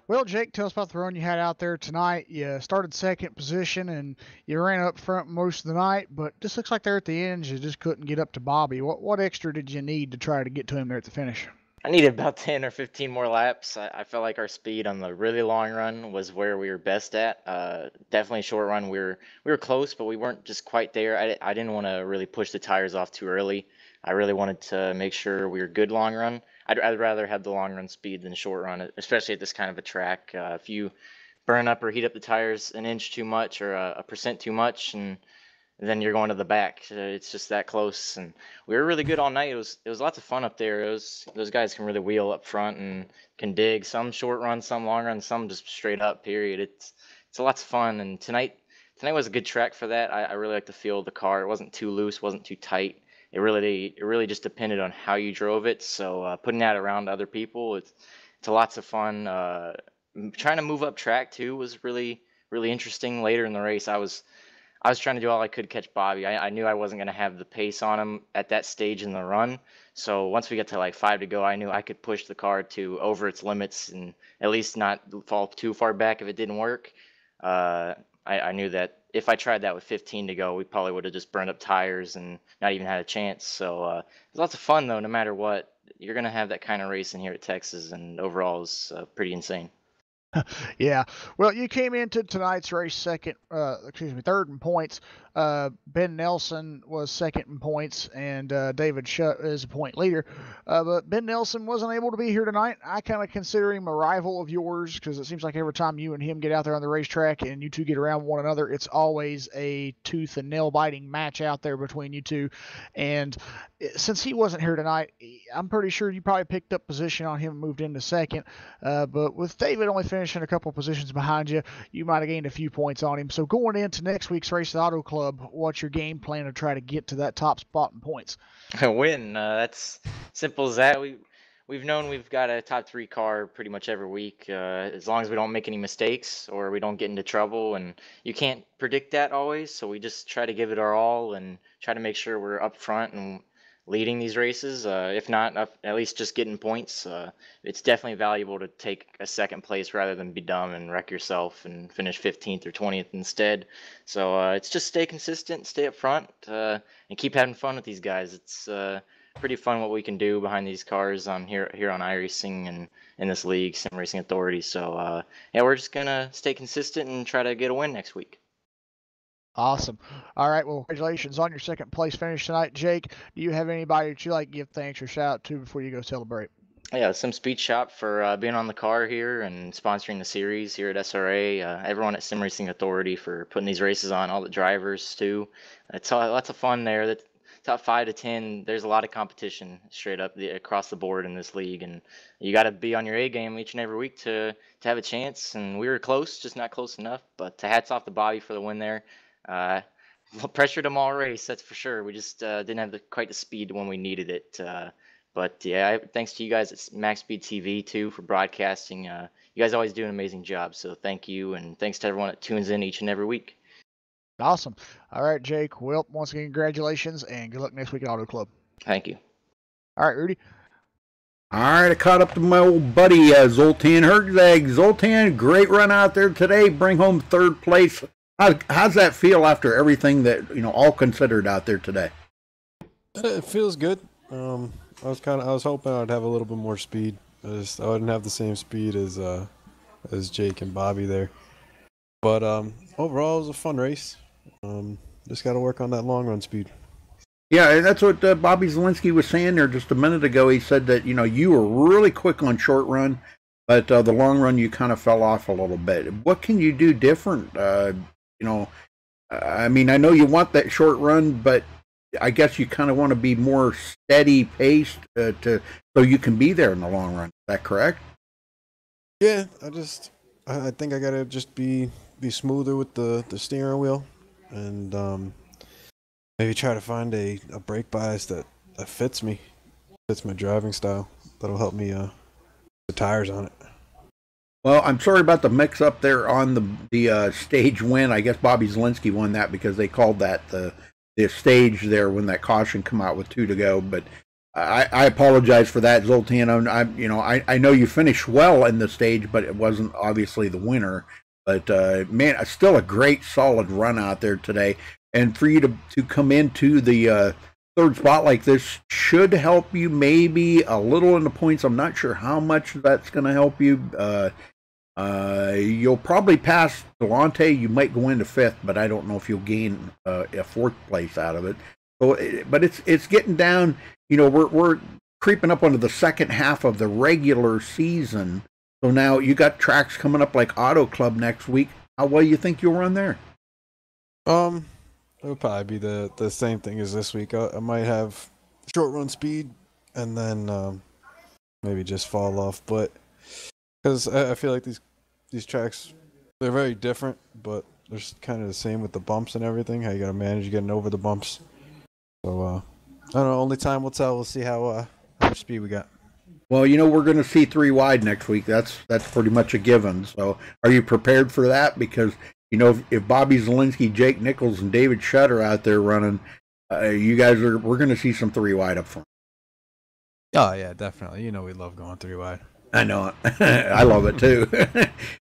Well, Jake, tell us about the run you had out there tonight. You started second position, and you ran up front most of the night, but just looks like there at the end, you just couldn't get up to Bobby. What extra did you need to try to get to him there at the finish? I needed about 10 or 15 more laps. I felt like our speed on the really long run was where we were best at. Definitely short run, we were close, but we weren't just quite there. I didn't want to really push the tires off too early. I really wanted to make sure we were good long run. I'd rather have the long run speed than short run, especially at this kind of a track. If you burn up or heat up the tires an inch too much or a percent too much, and then you're going to the back. It's just that close, and we were really good all night. It was lots of fun up there. Those guys can really wheel up front and can dig. Some short run, some long run, some just straight up. Period. It's lots of fun, and tonight was a good track for that. I really like the feel of the car. It wasn't too loose, wasn't too tight. It really just depended on how you drove it. So putting that around other people, it's lots of fun. Trying to move up track too was really interesting. Later in the race, I was trying to do all I could to catch Bobby. I knew I wasn't going to have the pace on him at that stage in the run. So once we got to like 5 to go, I knew I could push the car to over its limits and at least not fall too far back if it didn't work. I knew that if I tried that with 15 to go, we probably would have just burned up tires and not even had a chance. So it was lots of fun, though, no matter what. You're going to have that kind of racing here at Texas, and overall is pretty insane. Yeah. Well, you came into tonight's race third in points. Ben Nelson was second in points, and David Shutt is a point leader. But Ben Nelson wasn't able to be here tonight. I kind of consider him a rival of yours because it seems like every time you and him get out there on the racetrack and you two get around one another, it's always a tooth and nail biting match out there between you two. And since he wasn't here tonight, I'm pretty sure you probably picked up position on him and moved into second. But with David only finishing a couple positions behind you, you might have gained a few points on him. So going into next week's race at Auto Club, what's your game plan to try to get to that top spot in points? Win. That's simple as that. We've known we've got a top 3 car pretty much every week, as long as we don't make any mistakes or we don't get into trouble, and you can't predict that always. So we just try to give it our all and try to make sure we're up front and leading these races. If not, at least just getting points. It's definitely valuable to take a second place rather than be dumb and wreck yourself and finish 15th or 20th instead. So it's just stay consistent, stay up front, and keep having fun with these guys. It's pretty fun what we can do behind these cars on here on iRacing and in this league, Sim Racing Authority. So yeah, we're just gonna stay consistent and try to get a win next week. Awesome. All right. Well, congratulations on your second place finish tonight, Jake. Do you have anybody that you like to give thanks or shout out to before you go celebrate? Yeah, Sim Speed Shop for being on the car here and sponsoring the series here at SRA. Everyone at Sim Racing Authority for putting these races on. All the drivers too. It's lots of fun there. That's top 5 to 10. There's a lot of competition straight up across the board in this league, and you got to be on your A game each and every week to have a chance. And we were close, just not close enough. But hats off to Bobby for the win there. Pressured him all race, that's for sure. We just didn't have quite the speed when we needed it. But yeah, thanks to you guys at MaxSpeedTV too for broadcasting. You guys always do an amazing job, so thank you, and thanks to everyone that tunes in each and every week. Awesome. All right, Jake. Well, once again, congratulations, and good luck next week at Auto Club. Thank you. All right, Rudy. All right, I caught up to my old buddy Zoltan Hertzeg. Zoltan, great run out there today. Bring home 3rd place. How's that feel after everything that all considered out there today? It feels good. I was hoping I'd have a little bit more speed. I wouldn't have the same speed as Jake and Bobby there. But overall, it was a fun race. Just got to work on that long run speed. Yeah, that's what Bobby Zielinski was saying there just a minute ago. He said that you were really quick on short run, but the long run you kind of fell off a little bit. What can you do different? I mean, I know you want that short run, but I guess you kind of want to be more steady paced so you can be there in the long run. Is that correct? Yeah, I think I gotta just be smoother with the steering wheel, and maybe try to find a brake bias that fits me, fits my driving style. That'll help me the tires on it. Well, I'm sorry about the mix-up there on the stage win. I guess Bobby Zielinski won that because they called that the stage there when that caution come out with 2 to go. But I apologize for that, Zoltan. I know you finished well in the stage, but it wasn't obviously the winner. But man, still a great solid run out there today. And for you to come into the 3rd spot like this should help you maybe a little in the points. I'm not sure how much that's going to help you. You'll probably pass Delonte. You might go into 5th, but I don't know if you'll gain a 4th place out of it. So, but it's getting down. We're creeping up onto the second half of the regular season. So now you got tracks coming up like Auto Club next week. How well you think you'll run there? It'll probably be the same thing as this week. I might have short run speed and then maybe just fall off, but because I feel like these tracks, they're very different, but they're kind of the same with the bumps and everything. How you got to manage getting over the bumps. So I don't know. Only time will tell. We'll see how much speed we got. Well, we're going to see 3 wide next week. That's pretty much a given. So are you prepared for that? Because if Bobby Zielinski, Jake Nichols, and David Shutt are out there running, we're going to see some 3 wide up front. Oh yeah, definitely. We love going 3 wide. I know it. I love it too.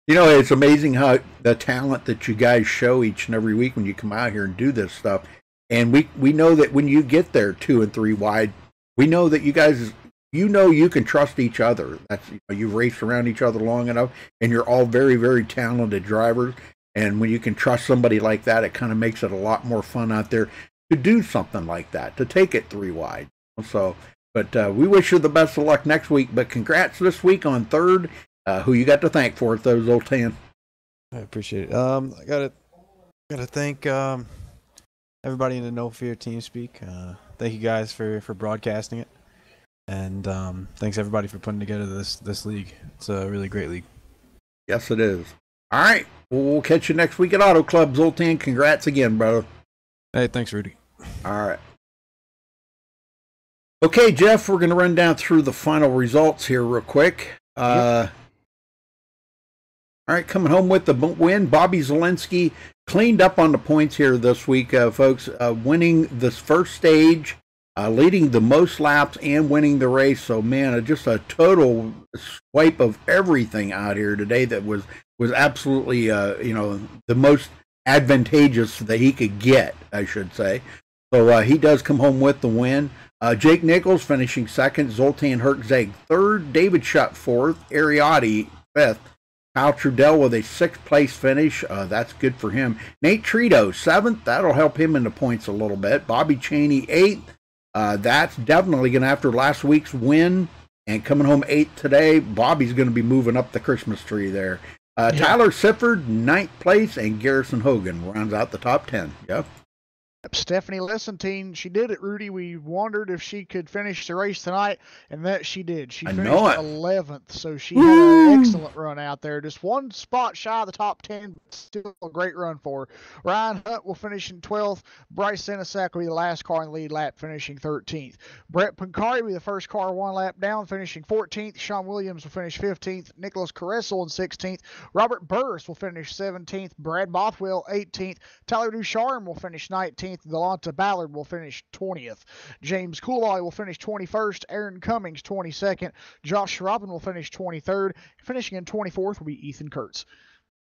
It's amazing how the talent that you guys show each and every week when you come out here and do this stuff. And we know that when you get there 2 and 3 wide, we know that you guys, you can trust each other. That's you race around each other long enough, and you're all very, very talented drivers. And when you can trust somebody like that, it kind of makes it a lot more fun out there to do something like that, to take it 3 wide. So, but we wish you the best of luck next week. But congrats this week on 3rd. Who you got to thank for it, though, Zoltan? I appreciate it. I gotta thank everybody in the No Fear TeamSpeak. Thank you guys for broadcasting it, and thanks everybody for putting together this league. It's a really great league. Yes, it is. All right. Well, we'll catch you next week at Auto Club. Zoltan, congrats again, brother. Hey, thanks, Rudy. All right. Okay, Jeff, we're going to run down through the final results here real quick. Yep. All right, coming home with the win, Bobby Zielinski cleaned up on the points here this week, folks, winning this first stage, leading the most laps, and winning the race. So, man, just a total swipe of everything out here today that was absolutely, the most advantageous that he could get, I should say. So he does come home with the win. Jake Nichols finishing 2nd, Zoltan Hertzeg 3rd, David Shutt 4th, Ariotti 5th, Kyle Trudell with a 6th place finish. That's good for him. Nate Trito 7th. That'll help him in the points a little bit. Bobby Cheney 8th. That's definitely going to, after last week's win and coming home 8th today, Bobby's going to be moving up the Christmas tree there. Tyler Sifford 9th place, and Garrison Hogan rounds out the top 10. Yep. Stephanie Lessentine, she did it, Rudy. We wondered if she could finish the race tonight, and that she did. She finished 11th, so she had an excellent run out there. Just one spot shy of the top 10, but still a great run for her. Ryan Hunt will finish in 12th. Bryce Senesac will be the last car in the lead lap, finishing 13th. Brett Pancari will be the first car one lap down, finishing 14th. Sean Williams will finish 15th. Nicholas Caressel in 16th. Robert Burris will finish 17th. Brad Bothwell 18th. Tyler Ducharme will finish 19th. Delonta Ballard will finish 20th. James Cooley will finish 21st. Aaron Cummings 22nd. Josh Robin will finish 23rd. Finishing in 24th will be Ethan Kurtz.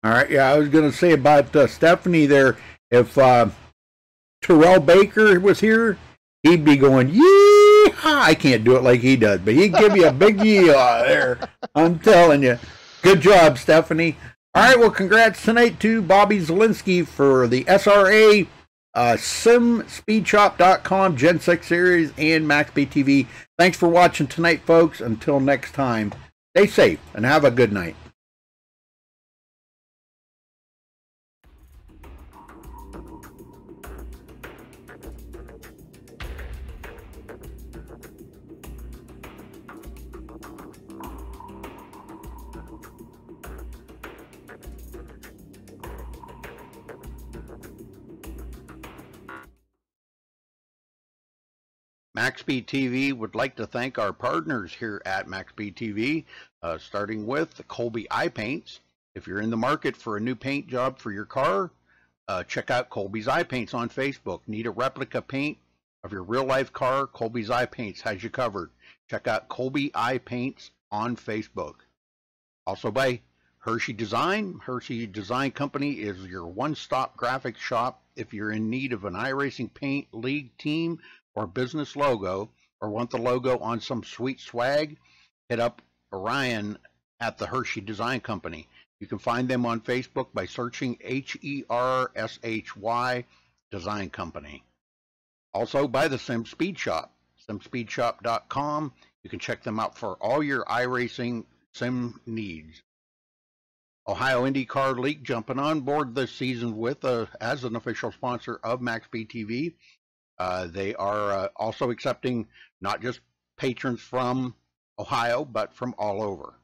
All right, yeah, I was going to say about Stephanie there, if Terrell Baker was here, he'd be going, yee-haw. I can't do it like he does, but he'd give you a big yee-haw there. I'm telling you. Good job, Stephanie. All right, well, congrats tonight to Bobby Zielinski for the SRA, SimSpeedShop.com, Gen 6 Series, and MaxSpeedTV. Thanks for watching tonight, folks. Until next time, stay safe and have a good night. MaxSpeedTV would like to thank our partners here at MaxSpeedTV, starting with the Colby Eye Paints. If you're in the market for a new paint job for your car, check out Colby's Eye Paints on Facebook. Need a replica paint of your real-life car? Colby's Eye Paints has you covered. Check out Colby Eye Paints on Facebook. Also by Hershey Design. Hershey Design Company is your one-stop graphics shop. If you're in need of an iRacing paint, league, team, or business logo, or want the logo on some sweet swag, hit up Orion at the Hershey Design Company. You can find them on Facebook by searching HERSHY Design Company. Also by the Sim Speed Shop, SimSpeedShop.com. You can check them out for all your iRacing sim needs. Ohio IndyCar League jumping on board this season with as an official sponsor of MaxSpeedTV. They are also accepting not just patrons from Ohio, but from all over.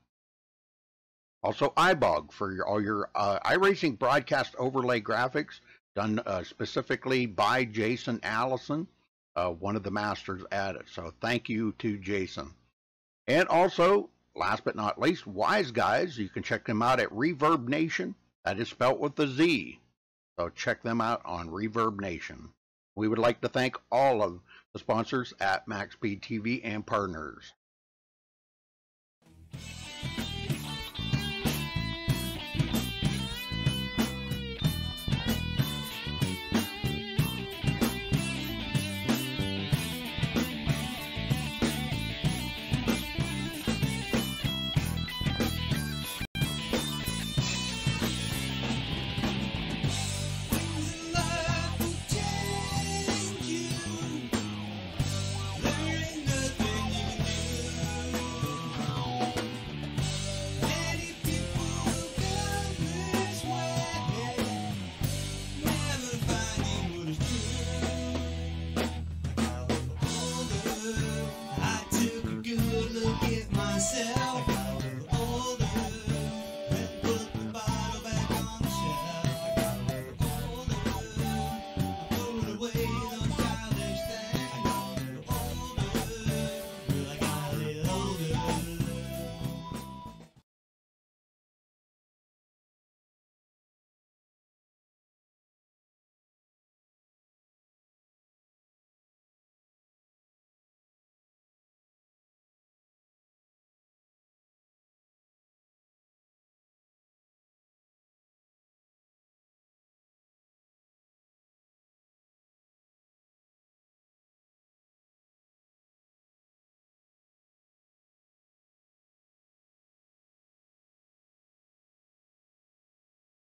Also, iBog for all your iRacing broadcast overlay graphics done specifically by Jason Allison, one of the masters at it. So thank you to Jason. And also, last but not least, Wise Guys. You can check them out at Reverb Nation. That is spelt with a Z. So check them out on Reverb Nation. We would like to thank all of the sponsors at MaxSpeedTV and partners.